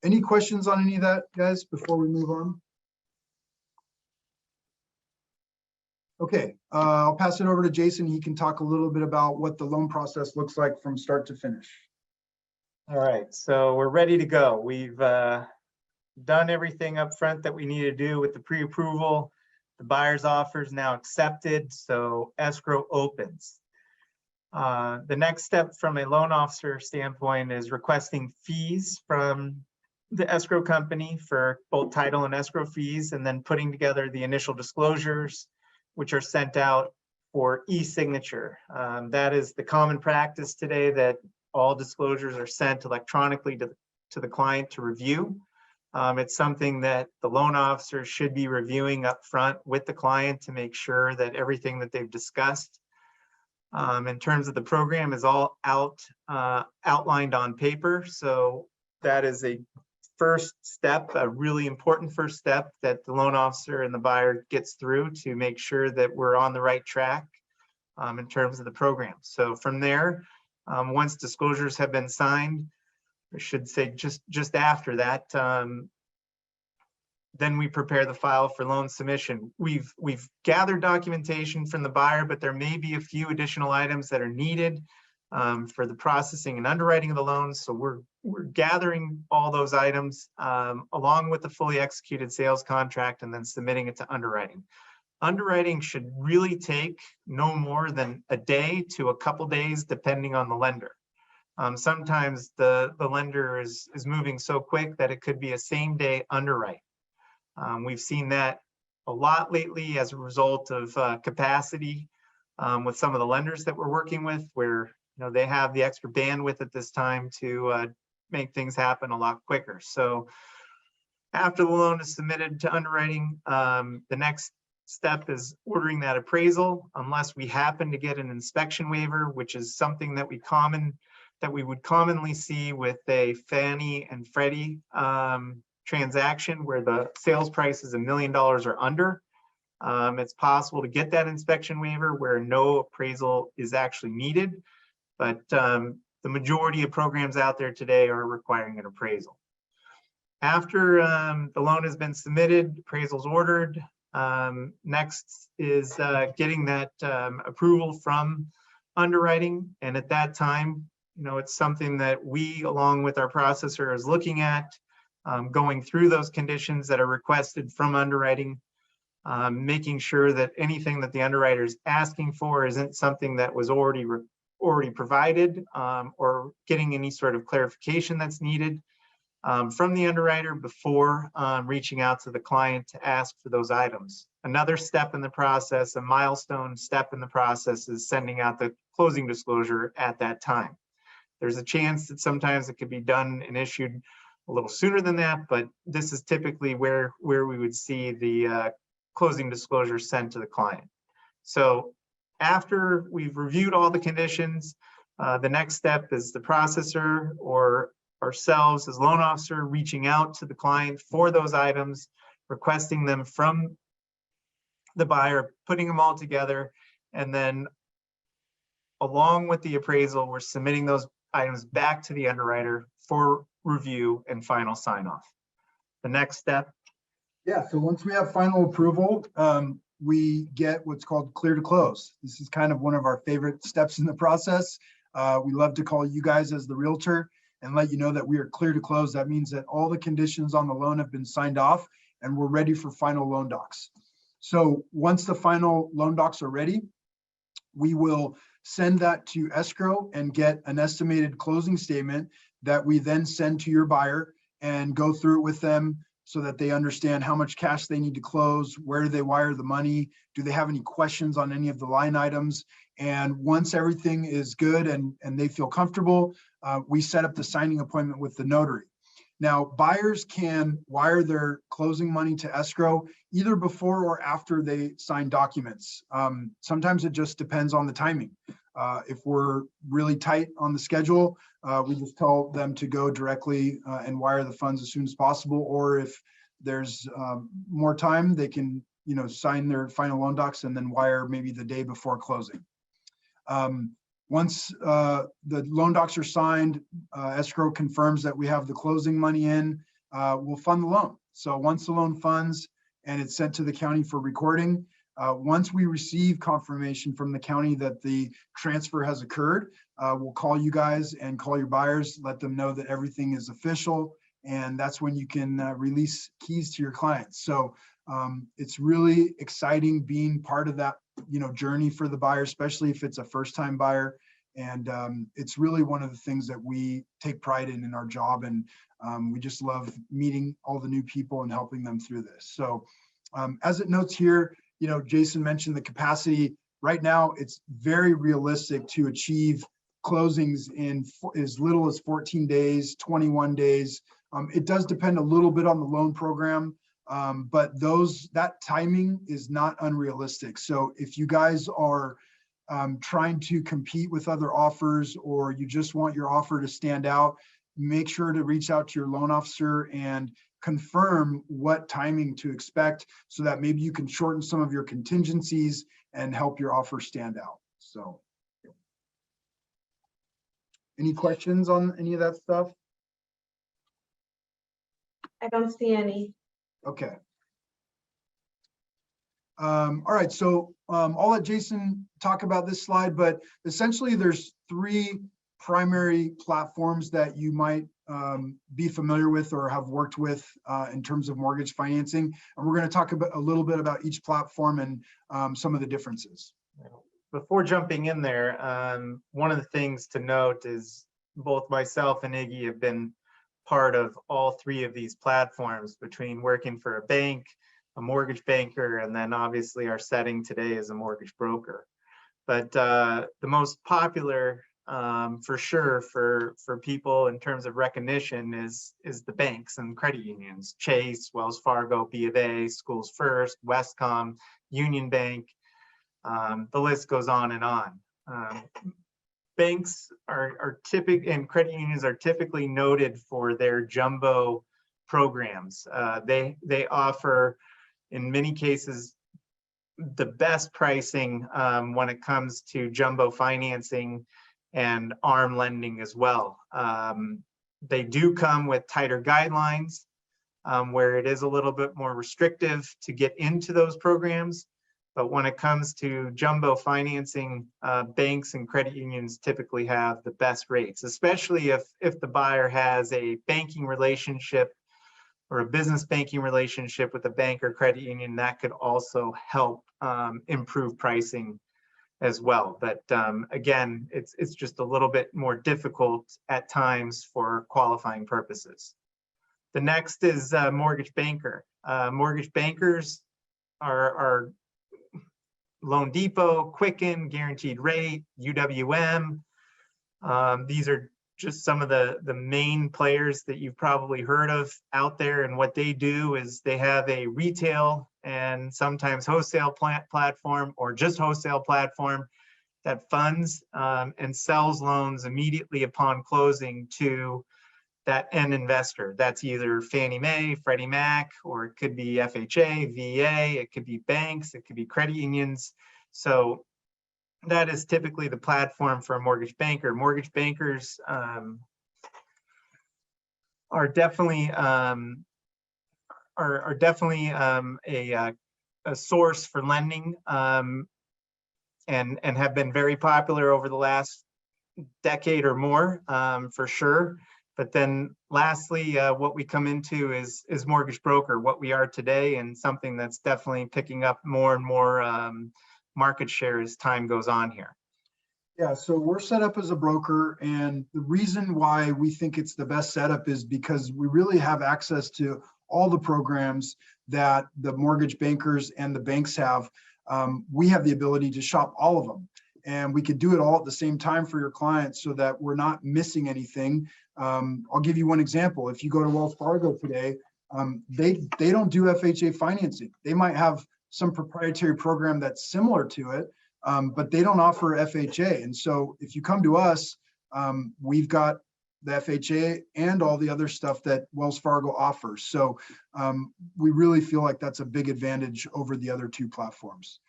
Any questions on any of that, guys, before we move on? Okay, I'll pass it over to Jason. He can talk a little bit about what the loan process looks like from start to finish. All right, so we're ready to go. We've done everything up front that we need to do with the pre-approval. The buyer's offer is now accepted, so escrow opens. The next step from a loan officer standpoint is requesting fees from the escrow company for both title and escrow fees, and then putting together the initial disclosures, which are sent out for e-signature. That is the common practice today, that all disclosures are sent electronically to the client to review. It's something that the loan officer should be reviewing up front with the client to make sure that everything that they've discussed in terms of the program is all outlined on paper. So that is a first step, a really important first step that the loan officer and the buyer gets through to make sure that we're on the right track in terms of the program. So from there, once disclosures have been signed, I should say just after that, then we prepare the file for loan submission. We've gathered documentation from the buyer, but there may be a few additional items that are needed for the processing and underwriting of the loans. So we're gathering all those items along with the fully executed sales contract and then submitting it to underwriting. Underwriting should really take no more than a day to a couple days, depending on the lender. Sometimes the lender is moving so quick that it could be a same day underwrite. We've seen that a lot lately as a result of capacity with some of the lenders that we're working with, where they have the extra bandwidth at this time to make things happen a lot quicker. So after the loan is submitted to underwriting, the next step is ordering that appraisal, unless we happen to get an inspection waiver, which is something that we would commonly see with a Fannie and Freddie transaction where the sales price is $1 million or under. It's possible to get that inspection waiver where no appraisal is actually needed, but the majority of programs out there today are requiring an appraisal. After the loan has been submitted, appraisal's ordered. Next is getting that approval from underwriting, and at that time, it's something that we, along with our processor, is looking at, going through those conditions that are requested from underwriting, making sure that anything that the underwriter is asking for isn't something that was already provided, or getting any sort of clarification that's needed from the underwriter before reaching out to the client to ask for those items. Another step in the process, a milestone step in the process, is sending out the closing disclosure at that time. There's a chance that sometimes it could be done and issued a little sooner than that, but this is typically where we would see the closing disclosure sent to the client. So after we've reviewed all the conditions, the next step is the processor or ourselves as loan officer reaching out to the client for those items, requesting them from the buyer, putting them all together, and then along with the appraisal, we're submitting those items back to the underwriter for review and final sign off. The next step. Yeah, so once we have final approval, we get what's called clear to close. This is kind of one of our favorite steps in the process. We love to call you guys as the realtor and let you know that we are clear to close. That means that all the conditions on the loan have been signed off and we're ready for final loan docs. So once the final loan docs are ready, we will send that to escrow and get an estimated closing statement that we then send to your buyer and go through it with them so that they understand how much cash they need to close, where do they wire the money, do they have any questions on any of the line items. And once everything is good and they feel comfortable, we set up the signing appointment with the notary. Now, buyers can wire their closing money to escrow either before or after they sign documents. Sometimes it just depends on the timing. If we're really tight on the schedule, we just tell them to go directly and wire the funds as soon as possible. Or if there's more time, they can, sign their final loan docs and then wire maybe the day before closing. Once the loan docs are signed, escrow confirms that we have the closing money in, we'll fund the loan. So once the loan funds and it's sent to the county for recording, once we receive confirmation from the county that the transfer has occurred, we'll call you guys and call your buyers, let them know that everything is official, and that's when you can release keys to your clients. So it's really exciting being part of that journey for the buyer, especially if it's a first-time buyer. And it's really one of the things that we take pride in our job. And we just love meeting all the new people and helping them through this. So as it notes here, Jason mentioned the capacity. Right now, it's very realistic to achieve closings in as little as 14 days, 21 days. It does depend a little bit on the loan program. But that timing is not unrealistic. So if you guys are trying to compete with other offers, or you just want your offer to stand out, make sure to reach out to your loan officer and confirm what timing to expect, so that maybe you can shorten some of your contingencies and help your offer stand out. So any questions on any of that stuff? I don't see any. Okay. All right, so I'll let Jason talk about this slide, but essentially there's 3 primary platforms that you might be familiar with or have worked with in terms of mortgage financing. And we're going to talk about a little bit about each platform and some of the differences. Before jumping in there, one of the things to note is both myself and Iggy have been part of all 3 of these platforms, between working for a bank, a mortgage banker, and then obviously our setting today is a mortgage broker. But the most popular for sure for people in terms of recognition is the banks and credit unions: Chase, Wells Fargo, B of A, Schools First, Westcom, Union Bank. The list goes on and on. Banks are typically, and credit unions are typically noted for their jumbo programs. They offer, in many cases, the best pricing when it comes to jumbo financing and ARM lending as well. They do come with tighter guidelines where it is a little bit more restrictive to get into those programs. But when it comes to jumbo financing, banks and credit unions typically have the best rates, especially if the buyer has a banking relationship or a business banking relationship with a bank or credit union. That could also help improve pricing as well. But again, it's just a little bit more difficult at times for qualifying purposes. The next is mortgage banker. Mortgage bankers are Loan Depot, Quicken, Guaranteed Rate, UWM. These are just some of the main players that you've probably heard of out there. And what they do is they have a retail and sometimes wholesale platform, or just wholesale platform, that funds and sells loans immediately upon closing to that end investor. That's either Fannie Mae, Freddie Mac, or it could be FHA, VA, it could be banks, it could be credit unions. So that is typically the platform for a mortgage banker. Mortgage bankers are definitely a source for lending and have been very popular over the last decade or more, for sure. But then lastly, what we come into is mortgage broker, what we are today, and something that's definitely picking up more and more market share as time goes on here. Yeah, so we're set up as a broker, and the reason why we think it's the best setup is because we really have access to all the programs that the mortgage bankers and the banks have. We have the ability to shop all of them. And we could do it all at the same time for your clients so that we're not missing anything. I'll give you one example. If you go to Wells Fargo today, they don't do FHA financing. They might have some proprietary program that's similar to it, but they don't offer FHA. And so if you come to us, we've got the FHA and all the other stuff that Wells Fargo offers. So we really feel like that's a big advantage over the other two platforms.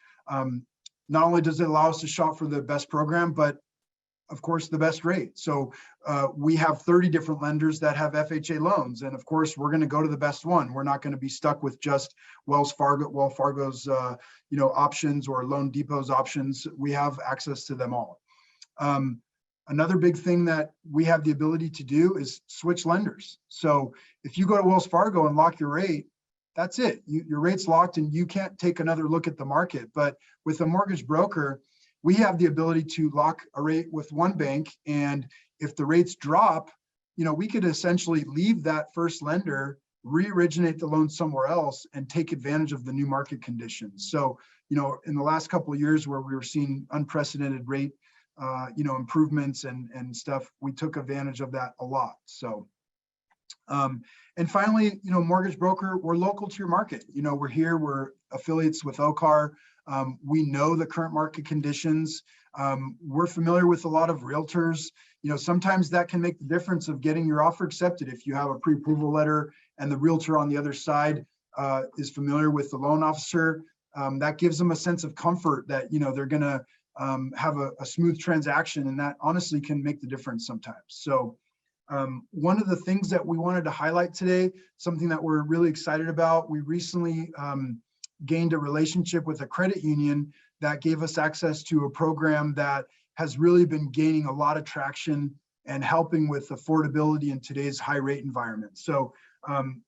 Not only does it allow us to shop for the best program, but of course, the best rate. So we have 30 different lenders that have FHA loans. And of course, we're going to go to the best one. We're not going to be stuck with just Wells Fargo's options or Loan Depot's options. We have access to them all. Another big thing that we have the ability to do is switch lenders. So if you go to Wells Fargo and lock your rate, that's it. Your rate's locked and you can't take another look at the market. But with a mortgage broker, we have the ability to lock a rate with one bank. And if the rates drop, we could essentially leave that first lender, re-originate the loan somewhere else and take advantage of the new market conditions. So, in the last couple of years where we were seeing unprecedented rate, improvements and stuff, we took advantage of that a lot. So, and finally, mortgage broker, we're local to your market. We're here, we're affiliates with OCAR. We know the current market conditions. We're familiar with a lot of realtors. Sometimes that can make the difference of getting your offer accepted. If you have a pre-approval letter and the realtor on the other side is familiar with the loan officer, that gives them a sense of comfort that, they're going to have a smooth transaction, and that honestly can make the difference sometimes. So one of the things that we wanted to highlight today, something that we're really excited about, we recently gained a relationship with a credit union that gave us access to a program that has really been gaining a lot of traction and helping with affordability in today's high rate environment. So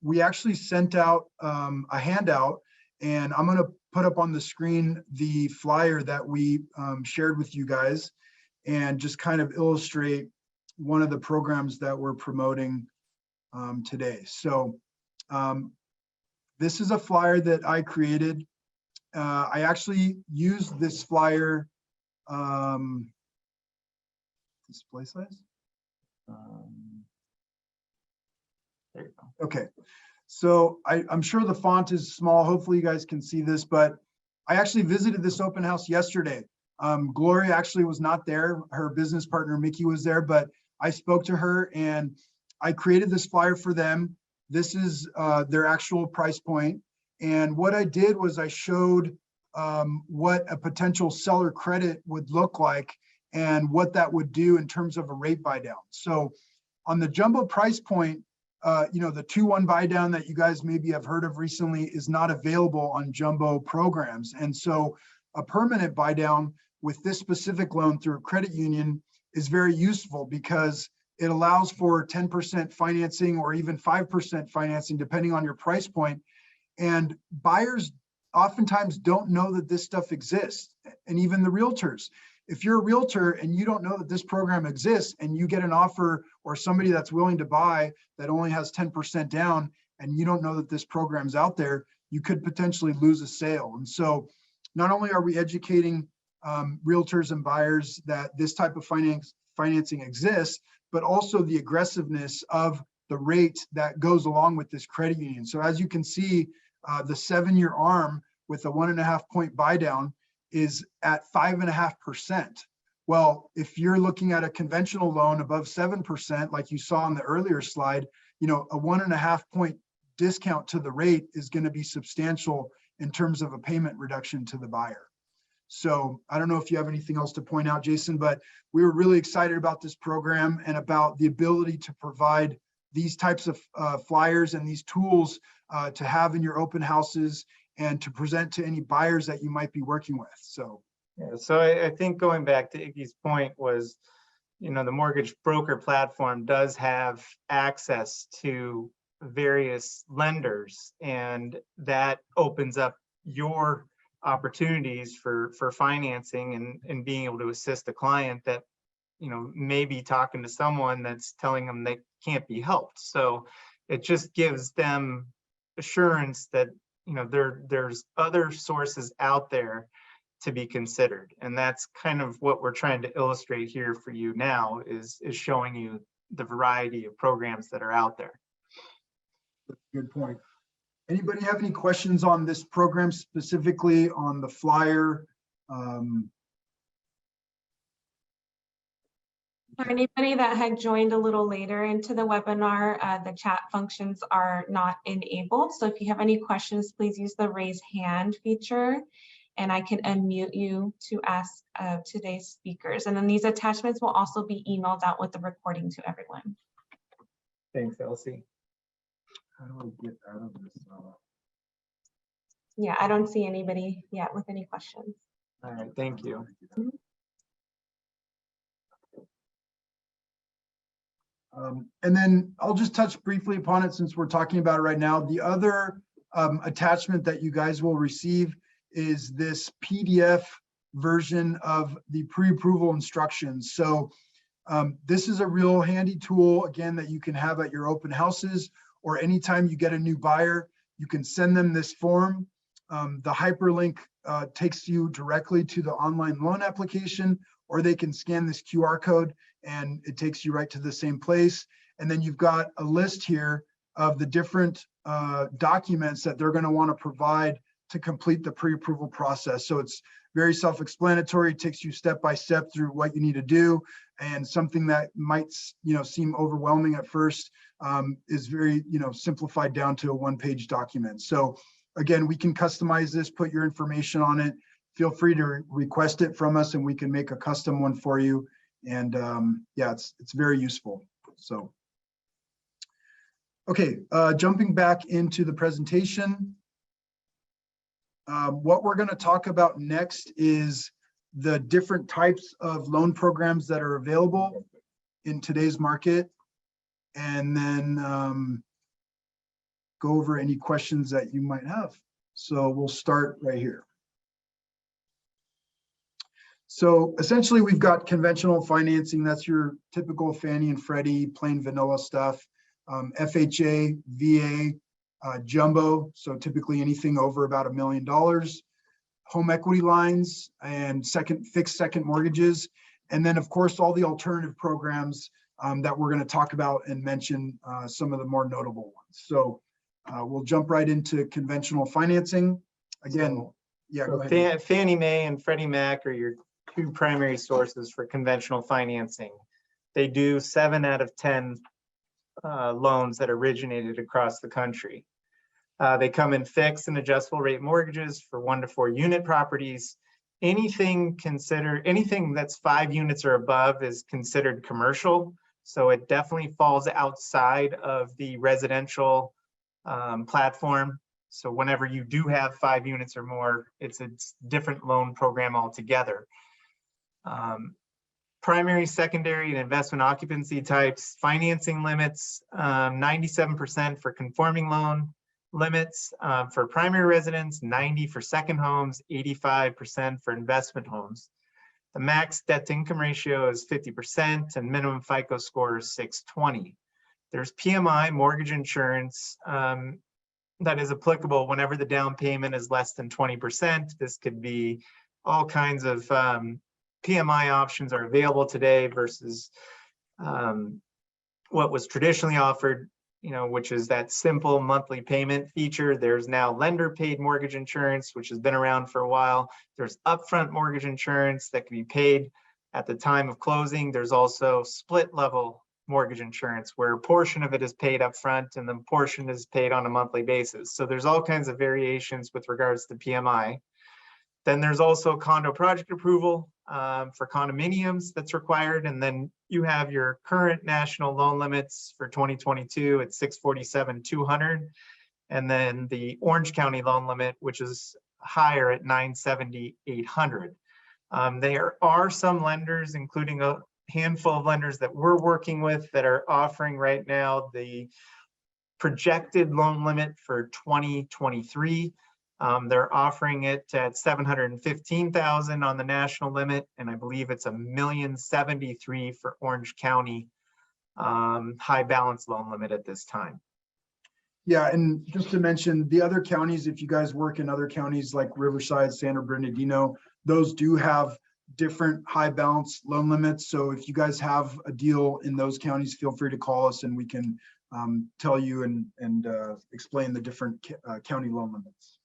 we actually sent out a handout, and I'm going to put up on the screen the flyer that we shared with you guys and just kind of illustrate one of the programs that we're promoting today. So this is a flyer that I created. I actually used this flyer, display size. There you go. Okay. So I'm sure the font is small. Hopefully you guys can see this, but I actually visited this open house yesterday. Gloria actually was not there. Her business partner, Mickey, was there, but I spoke to her and I created this flyer for them. This is their actual price point. And what I did was I showed what a potential seller credit would look like and what that would do in terms of a rate buy down. So on the jumbo price point, the 2-1 buy down that you guys maybe have heard of recently is not available on jumbo programs. And so a permanent buy down with this specific loan through a credit union is very useful because it allows for 10% financing or even 5% financing, depending on your price point. And buyers oftentimes don't know that this stuff exists, and even the realtors. If you're a realtor and you don't know that this program exists and you get an offer or somebody that's willing to buy that only has 10% down and you don't know that this program's out there, you could potentially lose a sale. And so not only are we educating realtors and buyers that this type of financing exists, but also the aggressiveness of the rate that goes along with this credit union. So as you can see, the 7-year ARM with a 1.5 point buy down is at 5.5%. Well, if you're looking at a conventional loan above 7%, like you saw on the earlier slide, a 1.5 point discount to the rate is going to be substantial in terms of a payment reduction to the buyer. So I don't know if you have anything else to point out, Jason, but we were really excited about this program and about the ability to provide these types of flyers and these tools to have in your open houses and to present to any buyers that you might be working with. So, yeah, so I think going back to Iggy's point was, the mortgage broker platform does have access to various lenders, and that opens up your opportunities for financing and being able to assist a client that, may be talking to someone that's telling them they can't be helped. So it just gives them assurance that, you know, there's other sources out there to be considered. And that's kind of what we're trying to illustrate here for you now, is showing you the variety of programs that are out there. Good point. Anybody have any questions on this program, specifically on the flyer? For anybody that had joined a little later into the webinar, the chat functions are not enabled. So if you have any questions, please use the raise hand feature, and I can unmute you to ask today's speakers. And then these attachments will also be emailed out with the recording to everyone. Thanks, Elsie. How do I get out of this? Yeah, I don't see anybody yet with any questions. All right, thank you. And then I'll just touch briefly upon it since we're talking about it right now. The other attachment that you guys will receive is this PDF version of the pre-approval instructions. So this is a real handy tool, again, that you can have at your open houses, or anytime you get a new buyer, you can send them this form. The hyperlink takes you directly to the online loan application, or they can scan this QR code and it takes you right to the same place. And then you've got a list here of the different documents that they're going to want to provide to complete the pre-approval process. So it's very self-explanatory. It takes you step by step through what you need to do, and something that might, seem overwhelming at first is very, simplified down to a one-page document. So again, we can customize this, put your information on it. Feel free to request it from us and we can make a custom one for you. And yeah, it's very useful. So, okay, jumping back into the presentation. What we're going to talk about next is the different types of loan programs that are available in today's market, and then go over any questions that you might have. So we'll start right here. So essentially, we've got conventional financing. That's your typical Fannie and Freddie, plain vanilla stuff. FHA, VA, jumbo, so typically anything over about $1 million. Home equity lines and fixed second mortgages. And then, of course, all the alternative programs that we're going to talk about and mention some of the more notable ones. So we'll jump right into conventional financing. Again, yeah, go ahead. Fannie Mae and Freddie Mac are your two primary sources for conventional financing. They do 7 out of 10 loans that originated across the country. They come in fixed and adjustable rate mortgages for 1 to 4 unit properties. Anything that's 5 units or above is considered commercial. So it definitely falls outside of the residential platform. So whenever you do have 5 units or more, it's a different loan program altogether. Primary, secondary, and investment occupancy types, financing limits, 97% for conforming loan limits for primary residence, 90% for second homes, 85% for investment homes. The max debt to income ratio is 50% and minimum FICO score is 620. There's PMI mortgage insurance that is applicable whenever the down payment is less than 20%. This could be all kinds of PMI options are available today versus what was traditionally offered, which is that simple monthly payment feature. There's now lender paid mortgage insurance, which has been around for a while. There's upfront mortgage insurance that can be paid at the time of closing. There's also split level mortgage insurance where a portion of it is paid upfront and the portion is paid on a monthly basis. So there's all kinds of variations with regards to PMI. Then there's also condo project approval for condominiums that's required. And then you have your current national loan limits for 2022 at 647,200. And then the Orange County loan limit, which is higher at 970,800. There are some lenders, including a handful of lenders that we're working with, that are offering right now the projected loan limit for 2023. They're offering it at 715,000 on the national limit, and I believe it's $1,073,000 for Orange County high balance loan limit at this time. Yeah, and just to mention the other counties, if you guys work in other counties like Riverside, San Bernardino, those do have different high balance loan limits. So if you guys have a deal in those counties, feel free to call us and we can tell you and explain the different county loan limits.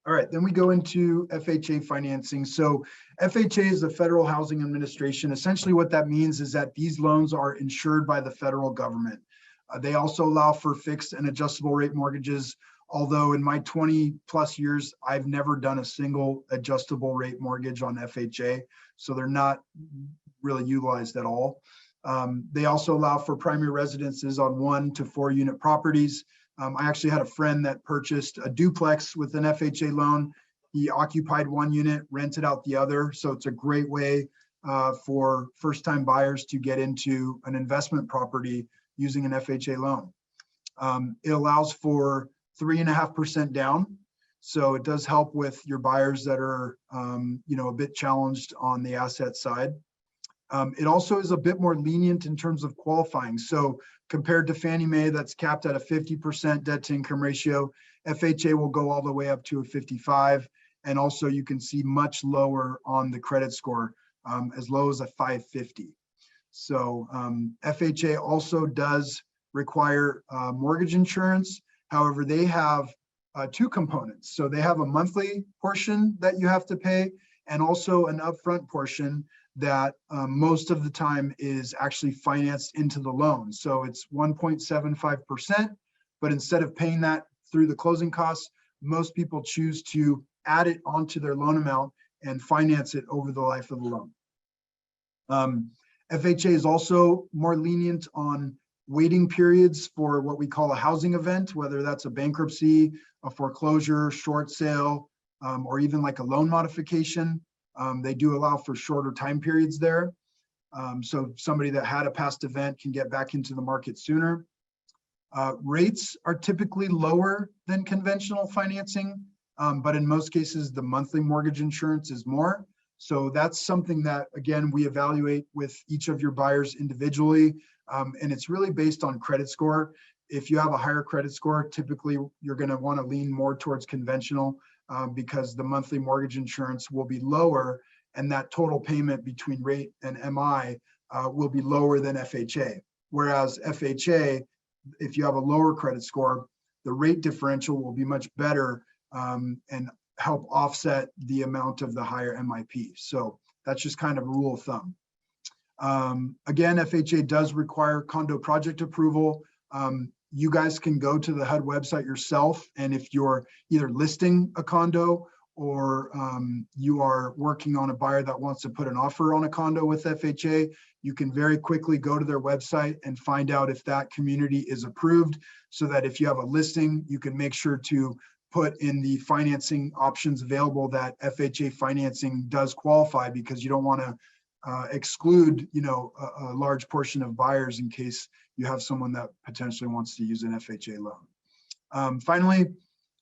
All right, then we go into FHA financing. So FHA is the Federal Housing Administration. Essentially what that means is that these loans are insured by the federal government. They also allow for fixed and adjustable rate mortgages, although in my 20 plus years, I've never done a single adjustable rate mortgage on FHA. So they're not really utilized at all. They also allow for primary residences on 1 to 4 unit properties. I actually had a friend that purchased a duplex with an FHA loan. He occupied 1 unit, rented out the other. So it's a great way for first-time buyers to get into an investment property using an FHA loan. It allows for 3.5% down. So it does help with your buyers that are a bit challenged on the asset side. It also is a bit more lenient in terms of qualifying. So compared to Fannie Mae, that's capped at a 50% debt to income ratio, FHA will go all the way up to a 55. And also you can see much lower on the credit score, as low as a 550. So FHA also does require mortgage insurance. However, they have 2 components. So they have a monthly portion that you have to pay and also an upfront portion that most of the time is actually financed into the loan. So it's 1.75%, but instead of paying that through the closing costs, most people choose to add it onto their loan amount and finance it over the life of the loan. FHA is also more lenient on waiting periods for what we call a housing event, whether that's a bankruptcy, a foreclosure, short sale, or even like a loan modification. They do allow for shorter time periods there. So somebody that had a past event can get back into the market sooner. Rates are typically lower than conventional financing, but in most cases, the monthly mortgage insurance is more. So that's something that, again, we evaluate with each of your buyers individually. And it's really based on credit score. If you have a higher credit score, typically you're going to want to lean more towards conventional because the monthly mortgage insurance will be lower and that total payment between rate and MI will be lower than FHA. Whereas FHA, if you have a lower credit score, the rate differential will be much better and help offset the amount of the higher MIP. So that's just kind of a rule of thumb. Again, FHA does require condo project approval. You guys can go to the HUD website yourself, and if you're either listing a condo or you are working on a buyer that wants to put an offer on a condo with FHA, you can very quickly go to their website and find out if that community is approved, so that if you have a listing, you can make sure to put in the financing options available that FHA financing does qualify, because you don't want to exclude, a large portion of buyers in case you have someone that potentially wants to use an FHA loan. Finally,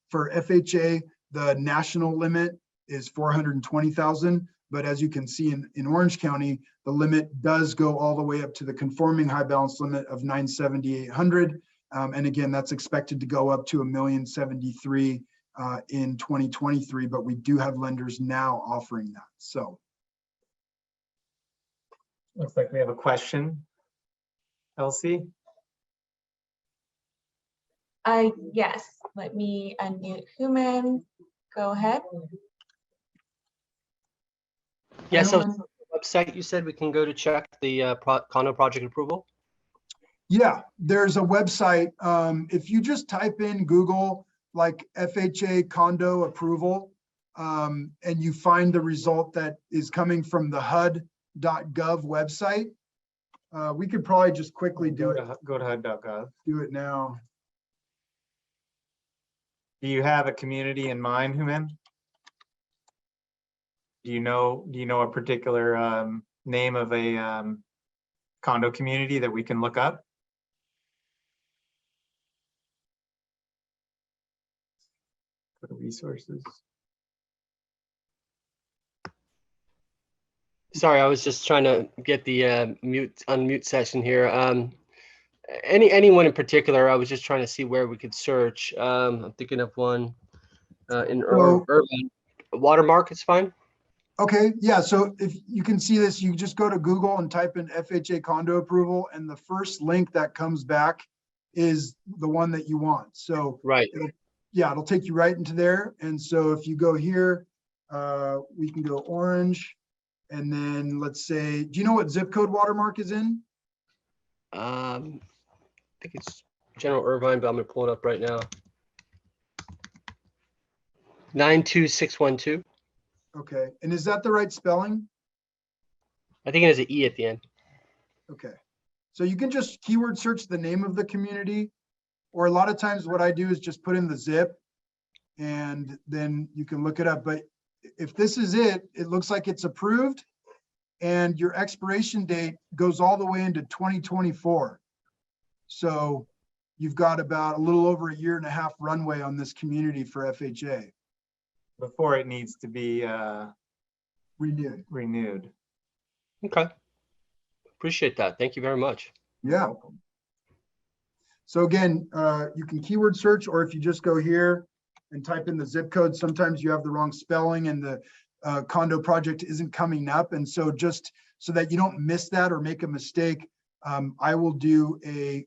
for FHA, the national limit is 420,000, but as you can see in Orange County, the limit does go all the way up to the conforming high balance limit of 978,000. And again, that's expected to go up to $1,073,000 in 2023, but we do have lenders now offering that. So. Looks like we have a question. Elsie? Yes, let me unmute Foreman. Go ahead. Yeah, so website you said we can go to check the condo project approval? Yeah, there's a website. If you just type in Google like FHA condo approval, and you find the result that is coming from the HUD.gov website, we could probably just quickly do it. Go to HUD.gov. Do it now. Do you have a community in mind, Human? Do you know a particular name of a condo community that we can look up? Go to resources. Sorry, I was just trying to get the unmute session here. Anyone in particular? I was just trying to see where we could search. I'm thinking of one in So- Irvine. Watermark is fine. Okay, yeah, so if you can see this, you just go to Google and type in FHA condo approval, and the first link that comes back is the one that you want. So Right. it'll take you right into there. And so if you go here, we can go orange, and then let's say, do you know what zip code Watermark is in? I think it's General Irvine, but I'm gonna pull it up right now. 92612. Okay, and is that the right spelling? I think it has an E at the end. Okay, so you can just keyword search the name of the community, or a lot of times what I do is just put in the zip and then you can look it up. But if this is it, it looks like it's approved and your expiration date goes all the way into 2024. So you've got about a little over a year and a half runway on this community for FHA. Before it needs to be Renewed. Okay. Appreciate that. Thank you very much. Yeah. So again, you can keyword search, or if you just go here and type in the zip code, sometimes you have the wrong spelling and the condo project isn't coming up. And so just so that you don't miss that or make a mistake, I will do a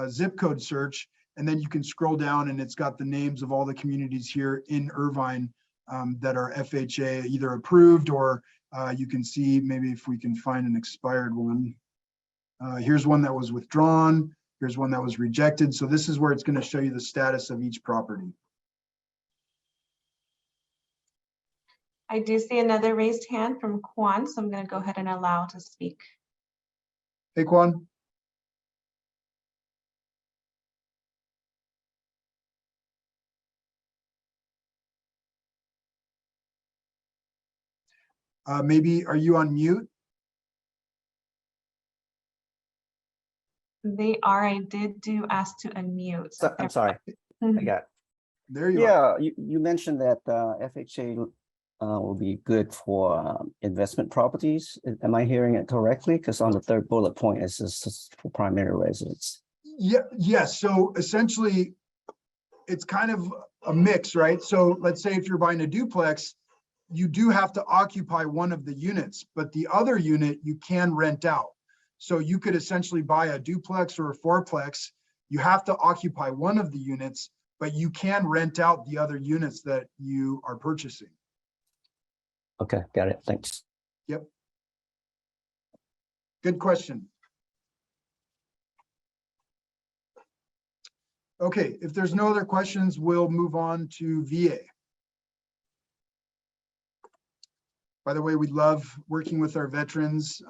zip code search, and then you can scroll down and it's got the names of all the communities here in Irvine that are FHA either approved, or you can see maybe if we can find an expired one. Here's one that was withdrawn. Here's one that was rejected. So this is where it's going to show you the status of each property. I do see another raised hand from Kwan, so I'm going to go ahead and allow to speak. Hey, Kwan. Maybe, are you on mute? They are. I did do ask to unmute. So, I'm sorry. I got. There you are. Yeah, you mentioned that FHA will be good for investment properties. Am I hearing it correctly? Because on the third bullet point, it's just for primary residence. Yeah, yes. So essentially, it's kind of a mix, right? So let's say if you're buying a duplex, you do have to occupy one of the units, but the other unit you can rent out. So you could essentially buy a duplex or a fourplex. You have to occupy one of the units, but you can rent out the other units that you are purchasing. Okay, got it. Thanks. Yep. Good question. Okay, if there's no other questions, we'll move on to VA. By the way, we love working with our veterans.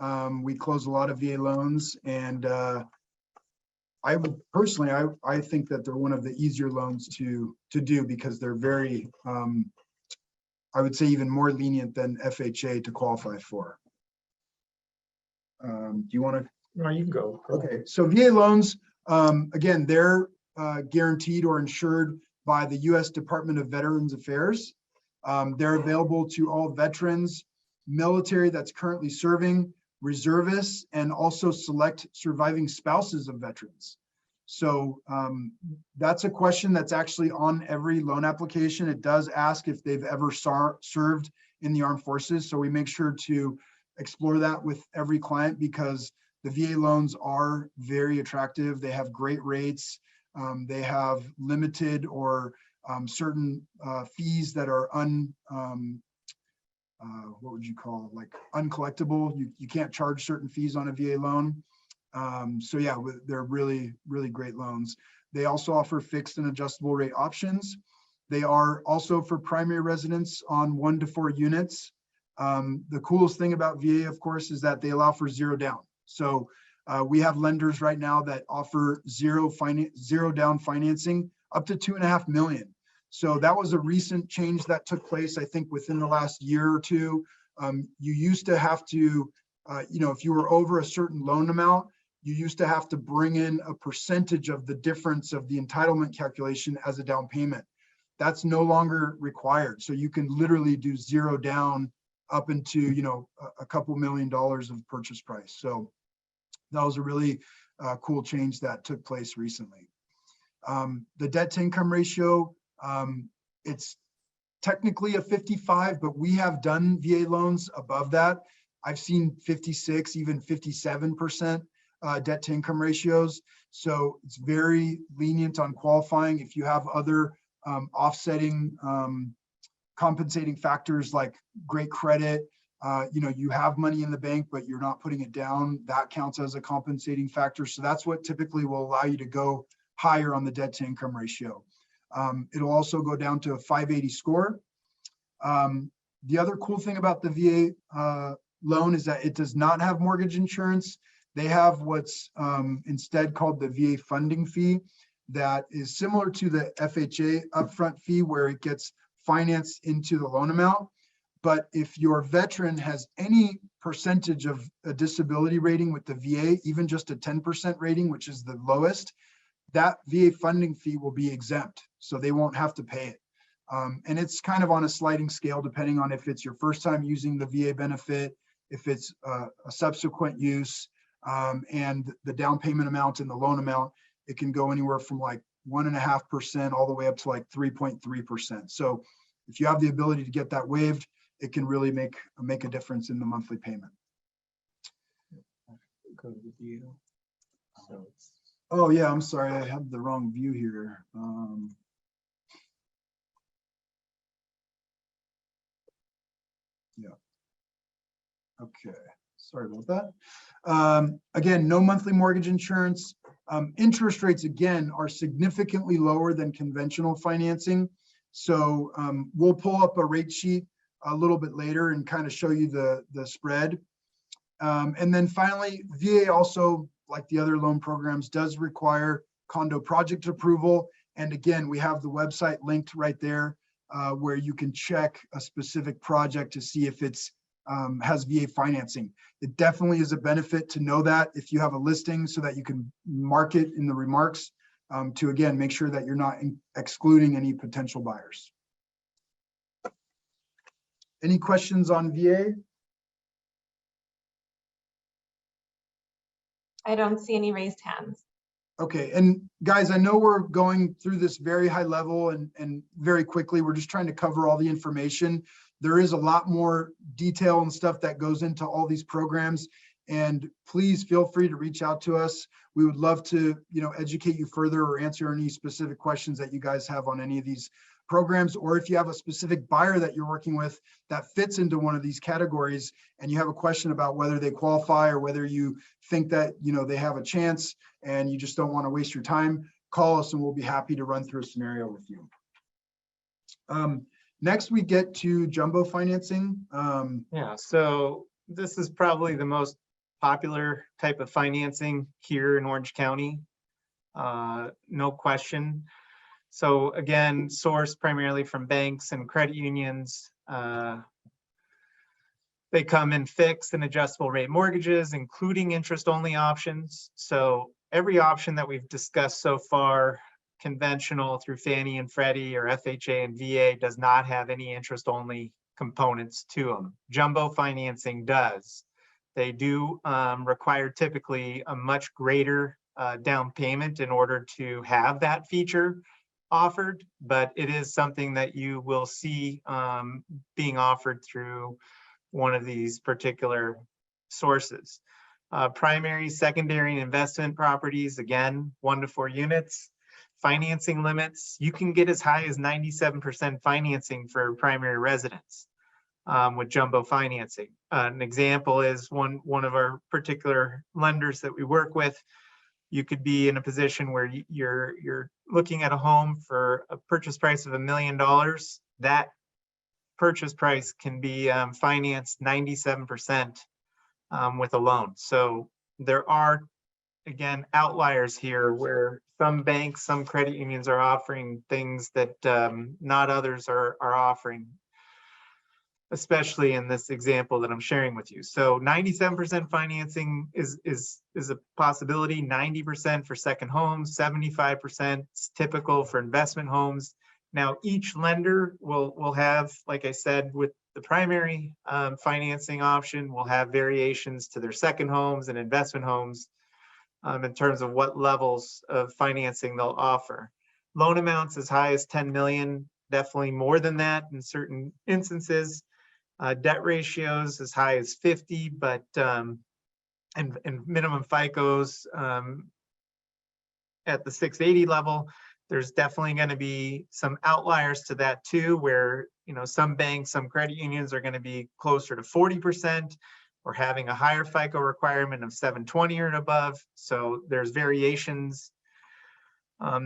We close a lot of VA loans, and I would personally, I think that they're one of the easier loans to do, because they're very, I would say even more lenient than FHA to qualify for. Do you want to? No, you can go. Okay, so VA loans, again, they're guaranteed or insured by the U.S. Department of Veterans Affairs. They're available to all veterans, military that's currently serving, reservists, and also select surviving spouses of veterans. So that's a question that's actually on every loan application. It does ask if they've ever served in the armed forces. So we make sure to explore that with every client, because the VA loans are very attractive. They have great rates. They have limited or certain fees that are what would you call, like uncollectible. You can't charge certain fees on a VA loan. So yeah, they're really, really great loans. They also offer fixed and adjustable rate options. They are also for primary residence on 1 to 4 units. The coolest thing about VA, of course, is that they allow for zero down. So we have lenders right now that offer zero down financing up to $2.5 million. So that was a recent change that took place, I think, within the last year or two. You used to have to, if you were over a certain loan amount, you used to have to bring in a percentage of the difference of the entitlement calculation as a down payment. That's no longer required. So you can literally do zero down up into, a couple $1 million of purchase price. So that was a really cool change that took place recently. The debt to income ratio, it's technically a 55, but we have done VA loans above that. I've seen 56, even 57% debt to income ratios. So it's very lenient on qualifying. If you have other offsetting compensating factors like great credit, you have money in the bank, but you're not putting it down, that counts as a compensating factor. So that's what typically will allow you to go higher on the debt to income ratio. It'll also go down to a 580 score. The other cool thing about the VA loan is that it does not have mortgage insurance. They have what's instead called the VA funding fee that is similar to the FHA upfront fee where it gets financed into the loan amount. But if your veteran has any percentage of a disability rating with the VA, even just a 10% rating, which is the lowest, that VA funding fee will be exempt. So they won't have to pay it. And it's kind of on a sliding scale, depending on if it's your first time using the VA benefit, if it's a subsequent use, and the down payment amount and the loan amount, it can go anywhere from like 1.5% all the way up to like 3.3%. So if you have the ability to get that waived, it can really make a difference in the monthly payment. Go to the view. So it's Oh yeah, I'm sorry, I have the wrong view here. Yeah. Okay, sorry about that. Again, no monthly mortgage insurance. Interest rates, again, are significantly lower than conventional financing. So we'll pull up a rate sheet a little bit later and kind of show you the spread. And then finally, VA also, like the other loan programs, does require condo project approval. And again, we have the website linked right there where you can check a specific project to see if it's has VA financing. It definitely is a benefit to know that if you have a listing so that you can mark it in the remarks to, again, make sure that you're not excluding any potential buyers. Any questions on VA? I don't see any raised hands. Okay, and guys, I know we're going through this very high level and very quickly. We're just trying to cover all the information. There is a lot more detail and stuff that goes into all these programs, and please feel free to reach out to us. We would love to, educate you further or answer any specific questions that you guys have on any of these programs, or if you have a specific buyer that you're working with that fits into one of these categories and you have a question about whether they qualify or whether you think that they have a chance and you just don't want to waste your time, call us and we'll be happy to run through a scenario with you. Next we get to jumbo financing. Yeah, so this is probably the most popular type of financing here in Orange County, no question. So again, sourced primarily from banks and credit unions. They come in fixed and adjustable rate mortgages, including interest-only options. So every option that we've discussed so far, conventional through Fannie and Freddie or FHA and VA, does not have any interest-only components to them. Jumbo financing does. They do require typically a much greater down payment in order to have that feature offered, but it is something that you will see being offered through one of these particular sources. Primary, secondary, and investment properties, again, 1 to 4 units. Financing limits, you can get as high as 97% financing for primary residence with jumbo financing. An example is one of our particular lenders that we work with. You could be in a position where you're looking at a home for a purchase price of $1 million. That purchase price can be financed 97% with a loan. So there are, again, outliers here where some banks, some credit unions are offering things that not others are offering, especially in this example that I'm sharing with you. So 97% financing is a possibility, 90% for second homes, 75% is typical for investment homes. Now, each lender will have, like I said, with the primary financing option, will have variations to their second homes and investment homes. in terms of what levels of financing they'll offer. Loan amounts as high as 10 million, definitely more than that in certain instances. Debt ratios as high as 50, but and minimum FICOs at the 680 level. There's definitely going to be some outliers to that too, where some banks, some credit unions are going to be closer to 40% or having a higher FICO requirement of 720 or above. So there's variations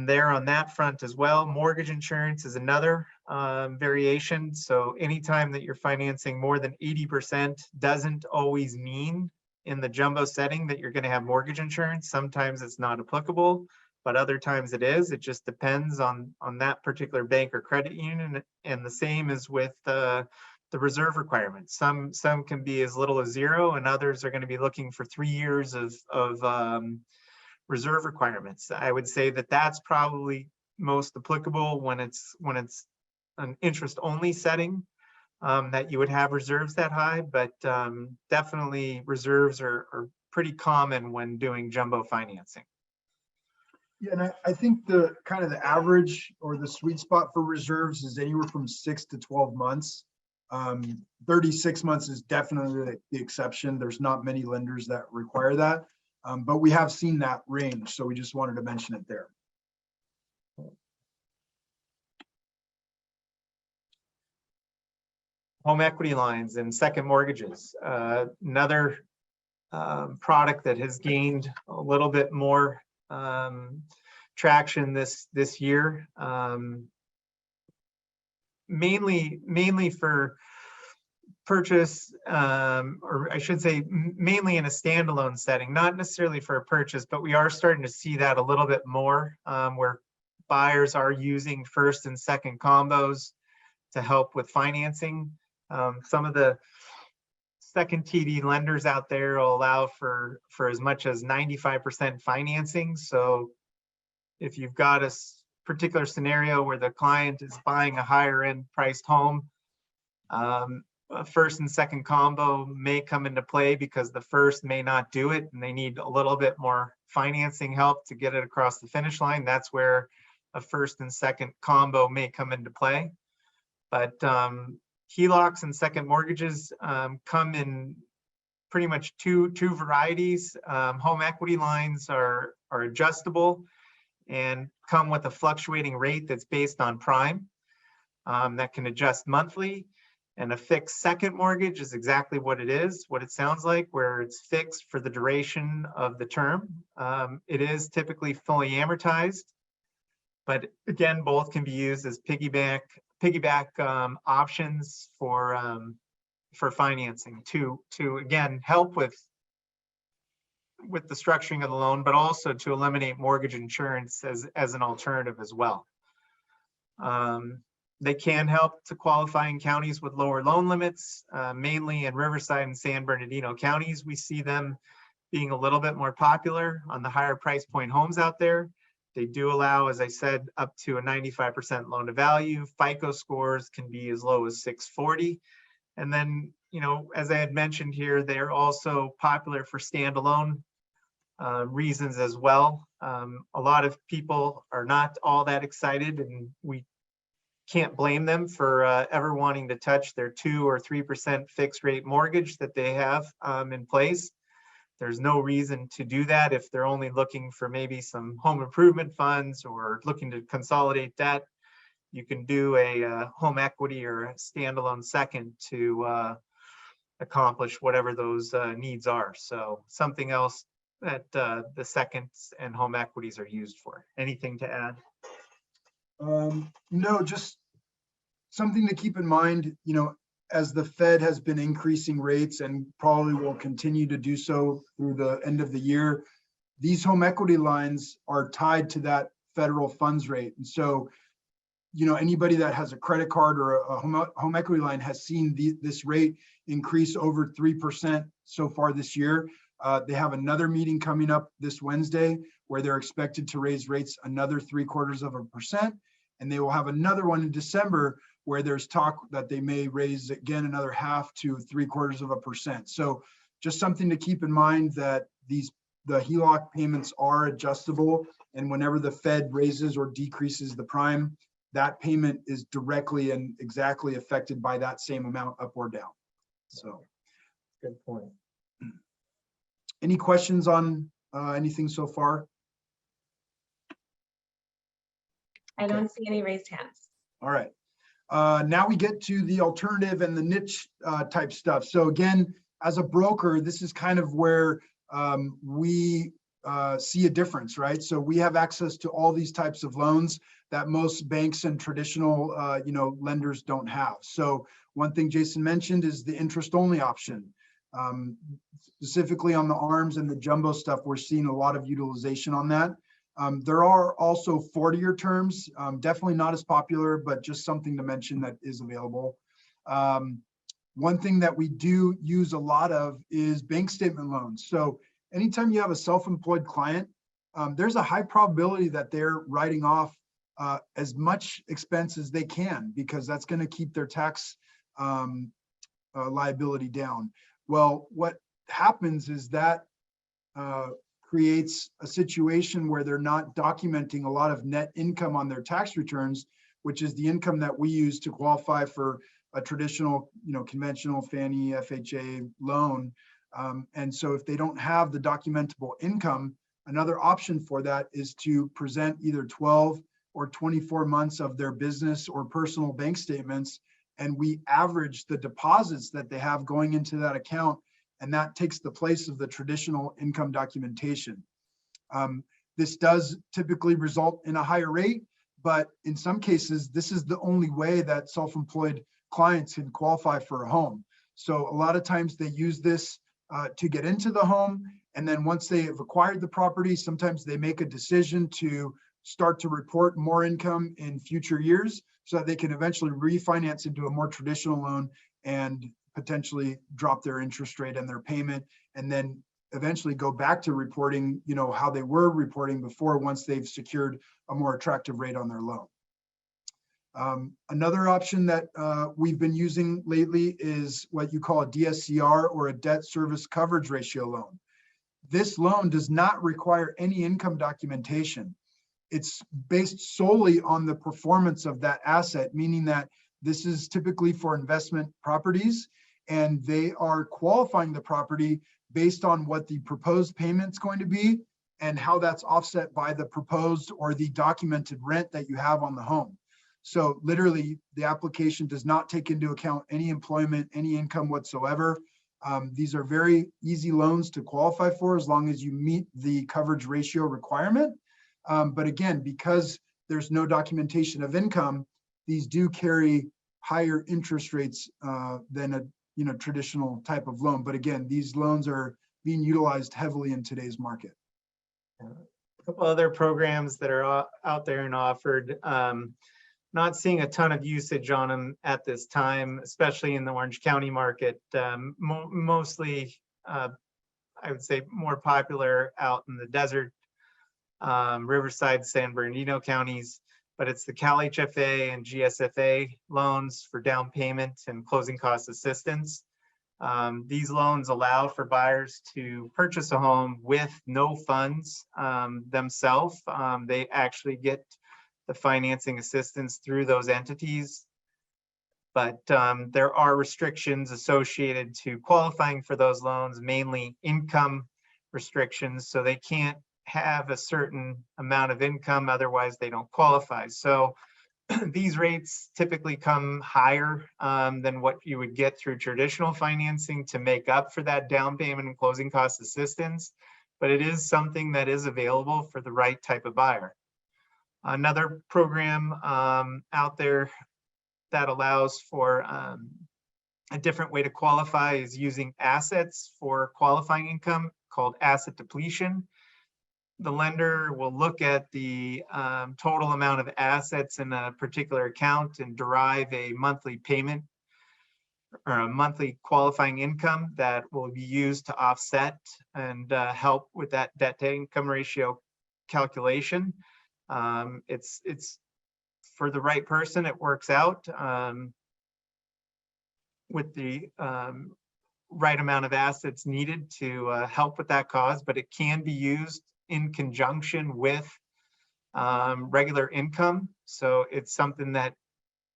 there on that front as well. Mortgage insurance is another variation. So anytime that you're financing more than 80% doesn't always mean in the jumbo setting that you're going to have mortgage insurance. Sometimes it's not applicable, but other times it is. It just depends on that particular bank or credit union. And the same is with the reserve requirements. Some can be as little as 0, and others are going to be looking for 3 years of reserve requirements. I would say that that's probably most applicable when it's an interest only setting, that you would have reserves that high, but definitely reserves are pretty common when doing jumbo financing. Yeah, and I think the kind of the average or the sweet spot for reserves is anywhere from 6 to 12 months. 36 months is definitely the exception. There's not many lenders that require that, but we have seen that range, so we just wanted to mention it there. Home equity lines and second mortgages, another product that has gained a little bit more traction this year, mainly for purchase, or I should say mainly in a standalone setting, not necessarily for a purchase, but we are starting to see that a little bit more, where buyers are using first and second combos to help with financing. Some of the second TD lenders out there will allow for as much as 95% financing. So if you've got a particular scenario where the client is buying a higher end priced home, a first and second combo may come into play because the first may not do it and they need a little bit more financing help to get it across the finish line. That's where a first and second combo may come into play. But HELOCs and second mortgages come in pretty much two varieties. Home equity lines are adjustable and come with a fluctuating rate that's based on prime, that can adjust monthly. And a fixed second mortgage is exactly what it is, what it sounds like, where it's fixed for the duration of the term. It is typically fully amortized, but again, both can be used as piggyback options for financing to again help with the structuring of the loan, but also to eliminate mortgage insurance as an alternative as well. They can help to qualify in counties with lower loan limits, mainly in Riverside and San Bernardino counties. We see them being a little bit more popular on the higher price point homes out there. They do allow, as I said, up to a 95% loan to value. FICO scores can be as low as 640. And then, as I had mentioned here, they're also popular for standalone reasons as well. A lot of people are not all that excited, and we can't blame them for ever wanting to touch their 2 or 3% fixed rate mortgage that they have in place. There's no reason to do that if they're only looking for maybe some home improvement funds or looking to consolidate debt. You can do a home equity or a standalone second to accomplish whatever those needs are. So something else that the seconds and home equities are used for. Anything to add? No, just something to keep in mind, as the Fed has been increasing rates and probably will continue to do so through the end of the year, these home equity lines are tied to that federal funds rate. And so, anybody that has a credit card or a home equity line has seen this rate increase over 3% so far this year. They have another meeting coming up this Wednesday where they're expected to raise rates another 0.75%. And they will have another one in December where there's talk that they may raise again another 0.5 to 0.75%. So just something to keep in mind, that these the HELOC payments are adjustable, and whenever the Fed raises or decreases the prime, that payment is directly and exactly affected by that same amount up or down. So, Good point. any questions on anything so far? I don't see any raised hands. All right. Now we get to the alternative and the niche type stuff. So again, as a broker, this is kind of where we see a difference, right? So we have access to all these types of loans that most banks and traditional, lenders don't have. So one thing Jason mentioned is the interest-only option. Specifically on the ARMs and the jumbo stuff, we're seeing a lot of utilization on that. There are also 40-year terms, definitely not as popular, but just something to mention that is available. One thing that we do use a lot of is bank statement loans. So anytime you have a self-employed client, there's a high probability that they're writing off as much expense as they can, because that's going to keep their tax liability down. Well, what happens is that creates a situation where they're not documenting a lot of net income on their tax returns, which is the income that we use to qualify for a traditional, conventional Fannie FHA loan. And so if they don't have the documentable income, another option for that is to present either 12 or 24 months of their business or personal bank statements, and we average the deposits that they have going into that account, and that takes the place of the traditional income documentation. This does typically result in a higher rate, but in some cases, this is the only way that self-employed clients can qualify for a home. So a lot of times they use this to get into the home, and then once they have acquired the property, sometimes they make a decision to start to report more income in future years so that they can eventually refinance into a more traditional loan and potentially drop their interest rate and their payment, and then eventually go back to reporting, how they were reporting before, once they've secured a more attractive rate on their loan. Another option that we've been using lately is what you call a DSCR, or a debt service coverage ratio loan. This loan does not require any income documentation. It's based solely on the performance of that asset, meaning that this is typically for investment properties, and they are qualifying the property based on what the proposed payment's going to be and how that's offset by the proposed or the documented rent that you have on the home. So literally, the application does not take into account any employment, any income whatsoever. These are very easy loans to qualify for as long as you meet the coverage ratio requirement. But again, because there's no documentation of income, these do carry higher interest rates than a traditional type of loan. But again, these loans are being utilized heavily in today's market. A couple other programs that are out there and offered. Not seeing a ton of usage on them at this time, especially in the Orange County market. Mostly, I would say, more popular out in the desert, Riverside, San Bernardino counties, but it's the Cal HFA and GSFA loans for down payment and closing cost assistance. These loans allow for buyers to purchase a home with no funds themselves. They actually get the financing assistance through those entities, but there are restrictions associated to qualifying for those loans, mainly income restrictions. So they can't have a certain amount of income, otherwise they don't qualify. So these rates typically come higher than what you would get through traditional financing to make up for that down payment and closing cost assistance, but it is something that is available for the right type of buyer. Another program out there that allows for a different way to qualify is using assets for qualifying income, called asset depletion. The lender will look at the total amount of assets in a particular account and derive a monthly payment or a monthly qualifying income that will be used to offset and help with that debt to income ratio calculation. It's for the right person, it works out with the right amount of assets needed to help with that cause, but it can be used in conjunction with regular income. So it's something that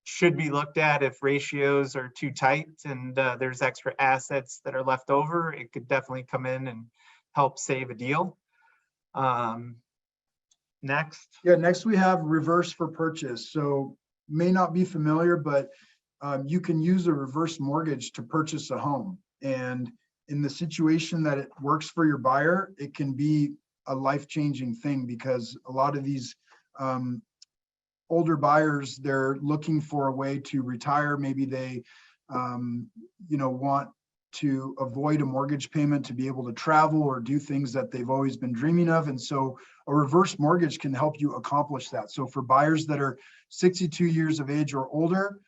should be looked at if ratios are too tight and there's extra assets that are left over. It could definitely come in and help save a deal. Next. Yeah, next we have reverse for purchase. So may not be familiar, but you can use a reverse mortgage to purchase a home. And in the situation that it works for your buyer, it can be a life-changing thing, because a lot of these older buyers, they're looking for a way to retire. Maybe they, want to avoid a mortgage payment to be able to travel or do things that they've always been dreaming of. And so a reverse mortgage can help you accomplish that. So for buyers that are 62 years of age or older,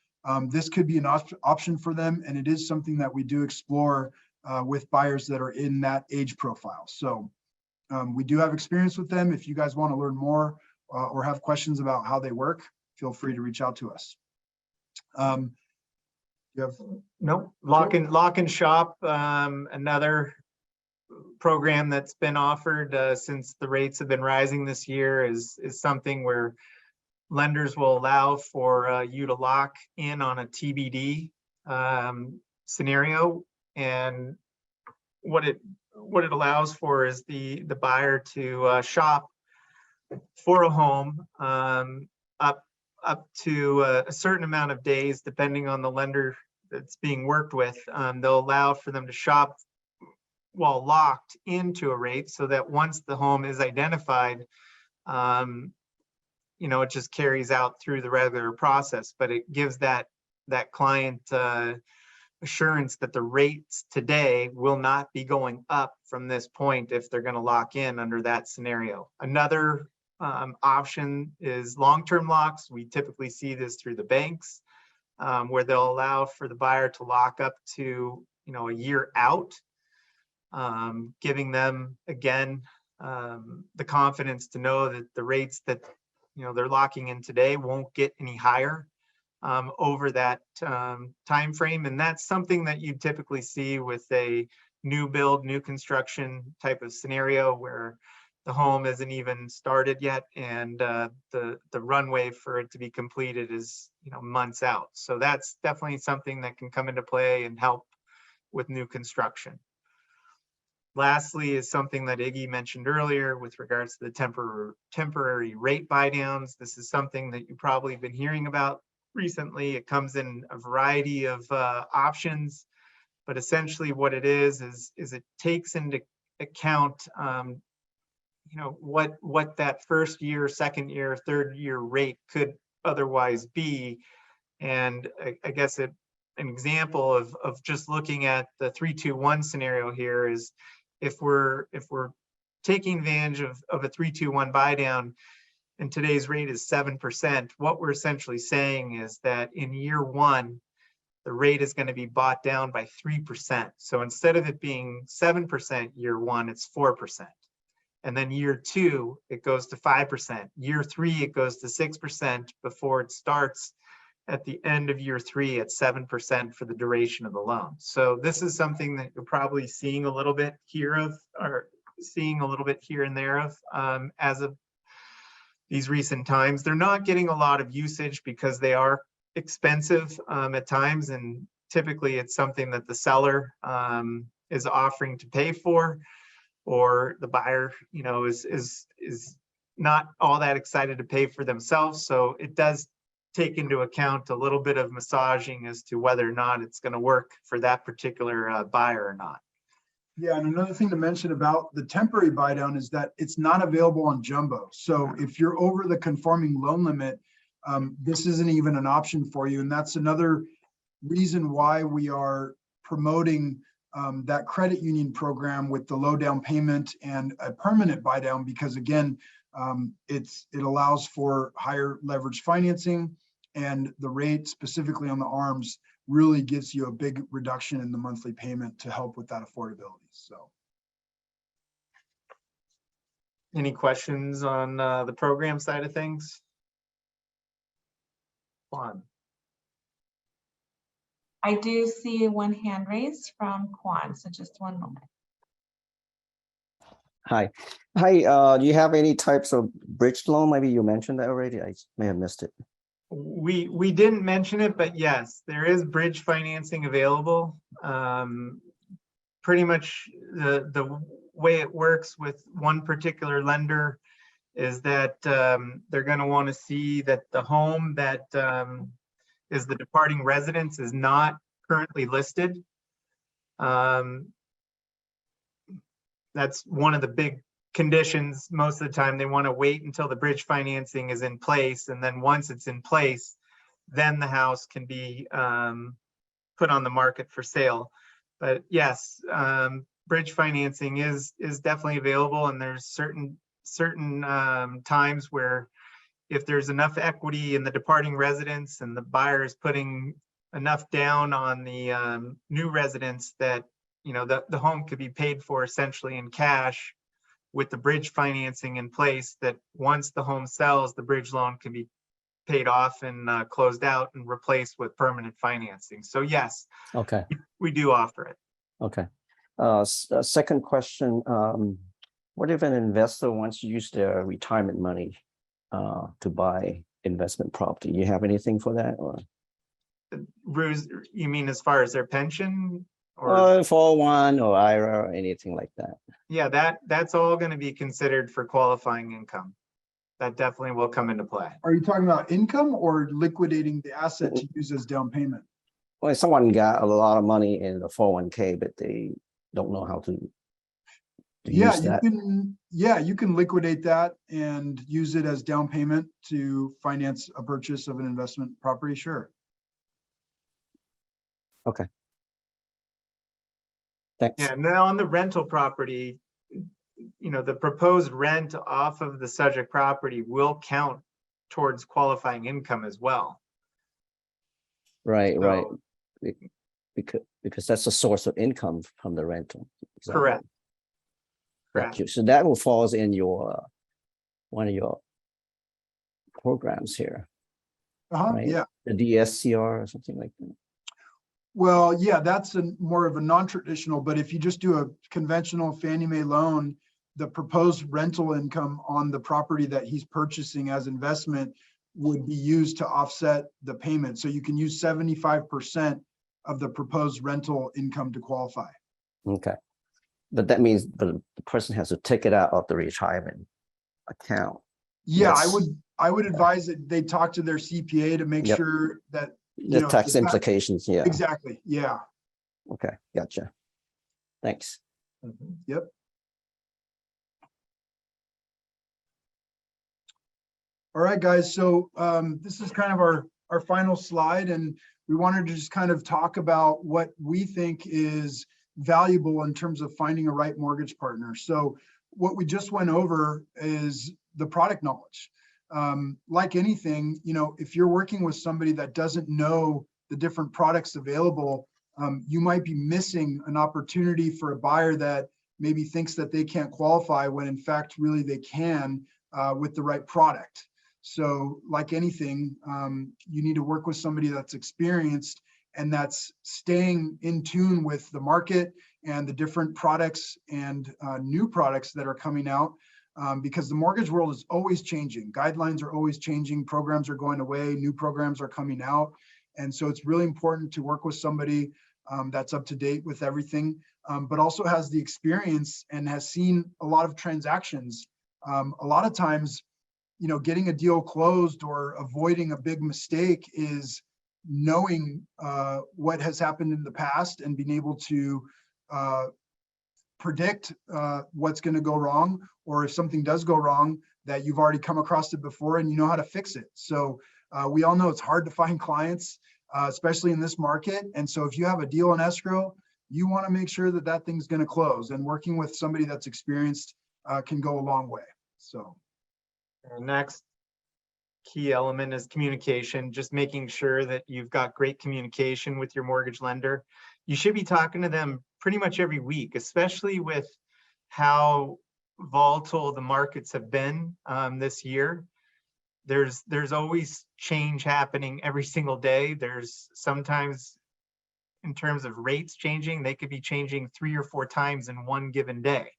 this could be an option for them. And it is something that we do explore with buyers that are in that age profile. So we do have experience with them. If you guys want to learn more or have questions about how they work, feel free to reach out to us. You have no lock and shop, another program that's been offered since the rates have been rising this year is something where lenders will allow for you to lock in on a TBD scenario. And what it allows for is the buyer to shop for a home up to a certain amount of days, depending on the lender that's being worked with. They'll allow for them to shop while locked into a rate, so that once the home is identified, it just carries out through the regular process, but it gives that client assurance that the rates today will not be going up from this point if they're going to lock in under that scenario. Another option is long-term locks. We typically see this through the banks, where they'll allow for the buyer to lock up to a year out, giving them again the confidence to know that the rates that they're locking in today won't get any higher over that time frame. And that's something that you typically see with a new build, new construction type of scenario, where the home isn't even started yet, and the runway for it to be completed is months out. So that's definitely something that can come into play and help with new construction. Lastly is something that Iggy mentioned earlier with regards to the temporary rate buy downs. This is something that you've probably been hearing about recently. It comes in a variety of options, but essentially what it is it takes into account what that first year, second year, third year rate could otherwise be. And I guess an example of just looking at the 3-2-1 scenario here is if we're taking advantage of a 3-2-1 buy down and today's rate is 7%, what we're essentially saying is that in year one, the rate is going to be bought down by 3%. So instead of it being 7% year one, it's 4%. And then year two, it goes to 5%. Year three, it goes to 6% before it starts at the end of year three at 7% for the duration of the loan. So this is something that you're probably seeing a little bit here of, or seeing a little bit here and there of as of these recent times. They're not getting a lot of usage because they are expensive at times, and typically it's something that the seller is offering to pay for, or the buyer is not all that excited to pay for themselves. So it does take into account a little bit of massaging as to whether or not it's going to work for that particular buyer or not. Yeah, and another thing to mention about the temporary buy down is that it's not available on jumbo. So if you're over the conforming loan limit, this isn't even an option for you. And that's another reason why we are promoting that credit union program with the low down payment and a permanent buy down, because again, it allows for higher leverage financing, and the rate specifically on the ARMs really gives you a big reduction in the monthly payment to help with that affordability. So, any questions on the program side of things? Juan. I do see one hand raised from Kwan, so just one moment. Hi. Do you have any types of bridge loan? Maybe you mentioned that already. I may have missed it. We didn't mention it, but yes, there is bridge financing available. Pretty much the way it works with one particular lender is that they're going to want to see that the home that is the departing residence is not currently listed. That's one of the big conditions. Most of the time they want to wait until the bridge financing is in place, and then once it's in place, then the house can be put on the market for sale. But yes, bridge financing is definitely available, and there's certain times where if there's enough equity in the departing residence and the buyer is putting enough down on the new residence that the home could be paid for essentially in cash with the bridge financing in place, that once the home sells, the bridge loan can be paid off and closed out and replaced with permanent financing. So yes, Okay. we do offer it. Okay. Second question. What if an investor wants to use their retirement money to buy investment property? You have anything for that? Or Bruce, you mean as far as their pension? or 401 or IRA or anything like that? Yeah, that's all going to be considered for qualifying income. That definitely will come into play. Are you talking about income or liquidating the asset to use as down payment? Well, someone got a lot of money in the 401k, but they don't know how to Yeah, use that. you can liquidate that and use it as down payment to finance a purchase of an investment property. Sure. Okay. Thanks. Yeah, now on the rental property, the proposed rent off of the subject property will count towards qualifying income as well. Right, So- right. Because that's a source of income from the rental. Is that Correct. right? Got you. So that will falls in your one of your programs here, right? Yeah. The DSCR or something like that. Well, yeah, that's more of a non-traditional, but if you just do a conventional Fannie Mae loan, the proposed rental income on the property that he's purchasing as investment would be used to offset the payment. So you can use 75% of the proposed rental income to qualify. Okay. But that means the person has to take it out of the retirement account. Yeah, Yes. I would advise that they talk to their CPA to make Yep. sure that The tax implications, yeah. Exactly. Yeah. Okay, gotcha. Thanks. Yep. All right, guys. So this is kind of our final slide, and we wanted to just kind of talk about what we think is valuable in terms of finding a right mortgage partner. So what we just went over is the product knowledge. Like anything, if you're working with somebody that doesn't know the different products available, you might be missing an opportunity for a buyer that maybe thinks that they can't qualify when in fact really they can with the right product. So like anything, you need to work with somebody that's experienced and that's staying in tune with the market and the different products and new products that are coming out. Because the mortgage world is always changing. Guidelines are always changing. Programs are going away. New programs are coming out. And so it's really important to work with somebody that's up to date with everything, but also has the experience and has seen a lot of transactions. A lot of times, getting a deal closed or avoiding a big mistake is knowing what has happened in the past and being able to predict what's going to go wrong, or if something does go wrong, that you've already come across it before and you know how to fix it. So we all know it's hard to find clients, especially in this market. And so if you have a deal in escrow, you want to make sure that that thing's going to close, and working with somebody that's experienced can go a long way. So the next key element is communication, just making sure that you've got great communication with your mortgage lender. You should be talking to them pretty much every week, especially with how volatile the markets have been this year. There's always change happening every single day. There's sometimes in terms of rates changing, they could be changing 3 or 4 times in one given day.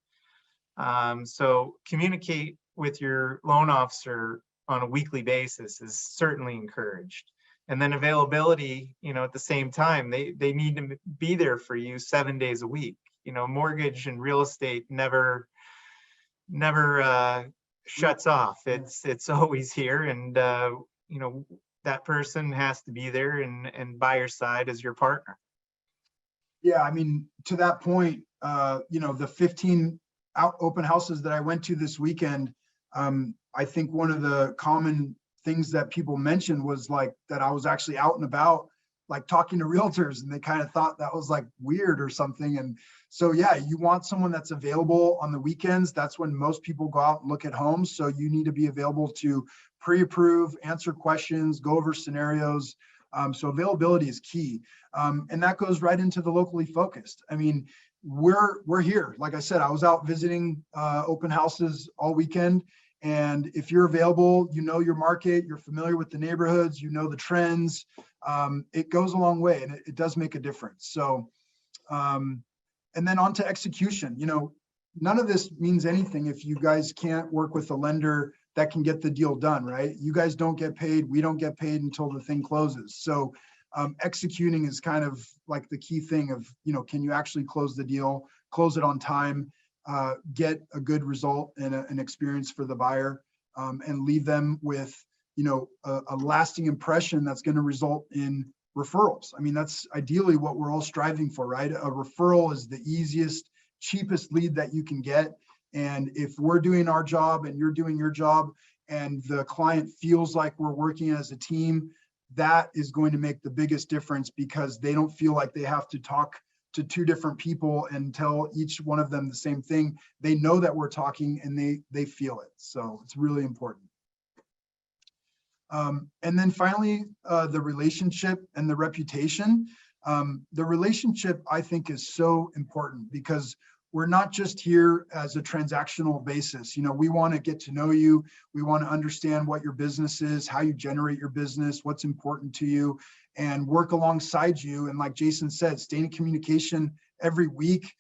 So communicate with your loan officer on a weekly basis is certainly encouraged. And then availability, at the same time, they need to be there for you 7 days a week. Mortgage and real estate never shuts off. It's always here, and that person has to be there and by your side as your partner. Yeah, I mean, to that point, the 15 open houses that I went to this weekend, I think one of the common things that people mentioned was like that I was actually out and about, like talking to realtors, and they kind of thought that was like weird or something. And so, yeah, you want someone that's available on the weekends. That's when most people go out and look at homes. So you need to be available to pre-approve, answer questions, go over scenarios. So availability is key. And that goes right into the locally focused. I mean, we're here. Like I said, I was out visiting open houses all weekend. And if you're available, your market, you're familiar with the neighborhoods, the trends, it goes a long way, and it does make a difference. So, and then on to execution. None of this means anything if you guys can't work with a lender that can get the deal done, right? You guys don't get paid. We don't get paid until the thing closes. So executing is kind of like the key thing of, can you actually close the deal, close it on time, get a good result and an experience for the buyer, and leave them with, a lasting impression that's going to result in referrals. I mean, that's ideally what we're all striving for, right? A referral is the easiest, cheapest lead that you can get. And if we're doing our job and you're doing your job and the client feels like we're working as a team, that is going to make the biggest difference, because they don't feel like they have to talk to 2 different people and tell each one of them the same thing. They know that we're talking and they feel it. So it's really important. And then finally, the relationship and the reputation. The relationship, I think, is so important, because we're not just here as a transactional basis. We want to get to know you. We want to understand what your business is, how you generate your business, what's important to you, and work alongside you. And like Jason said, stay in communication every week.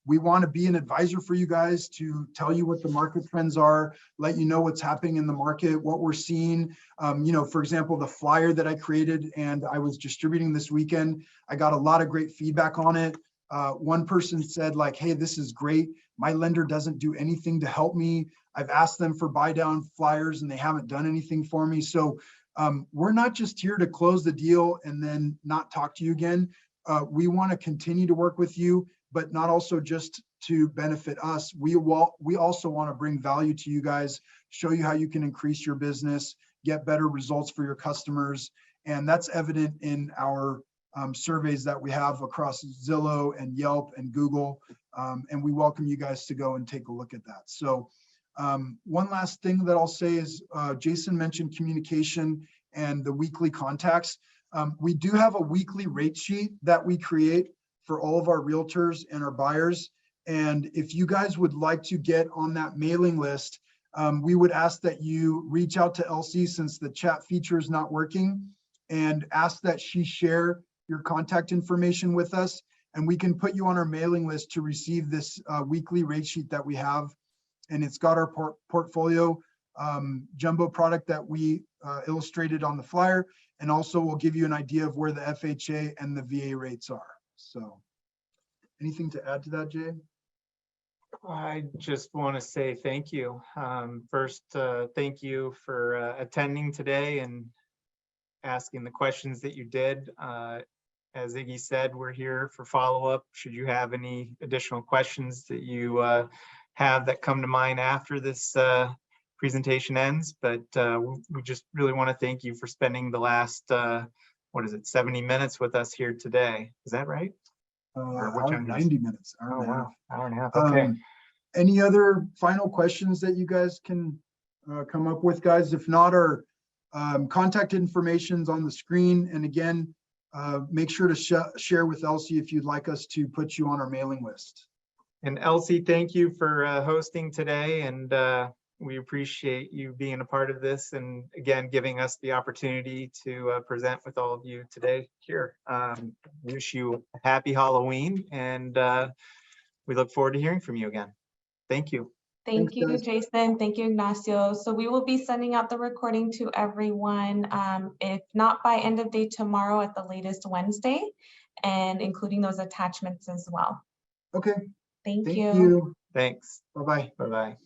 We want to be an advisor for you guys to tell you what the market trends are, let you know what's happening in the market, what we're seeing. For example, the flyer that I created and I was distributing this weekend, I got a lot of great feedback on it. One person said like, hey, this is great. My lender doesn't do anything to help me. I've asked them for buy down flyers and they haven't done anything for me. So we're not just here to close the deal and then not talk to you again. We want to continue to work with you, but not also just to benefit us. We also want to bring value to you guys, show you how you can increase your business, get better results for your customers. And that's evident in our surveys that we have across Zillow and Yelp and Google. And we welcome you guys to go and take a look at that. So one last thing that I'll say is Jason mentioned communication and the weekly contacts. We do have a weekly rate sheet that we create for all of our realtors and our buyers. And if you guys would like to get on that mailing list, we would ask that you reach out to Elsie, since the chat feature is not working, and ask that she share your contact information with us, and we can put you on our mailing list to receive this weekly rate sheet that we have. And it's got our portfolio jumbo product that we illustrated on the flyer, and also we'll give you an idea of where the FHA and the VA rates are. So anything to add to that, Jay? I just want to say thank you. First, thank you for attending today and asking the questions that you did. As Iggy said, we're here for follow-up should you have any additional questions that you have that come to mind after this presentation ends. But we just really want to thank you for spending the last 70 minutes with us here today. Is that right? Hour 90 minutes. Oh, wow. Hour and a half. Okay. Any other final questions that you guys can come up with, guys? If not, our contact information's on the screen. And again, make sure to share with Elsie if you'd like us to put you on our mailing list. And Elsie, thank you for hosting today. And We appreciate you being a part of this and again, giving us the opportunity to present with all of you today here. Wish you a happy Halloween and we look forward to hearing from you again. Thank you. Thank Thanks, you, guys. Jason. Thank you, Ignacio. So we will be sending out the recording to everyone, if not by end of day tomorrow, at the latest Wednesday, and including those attachments as well. Okay, Thank thank you. you. Thanks. Bye-bye. Bye-bye.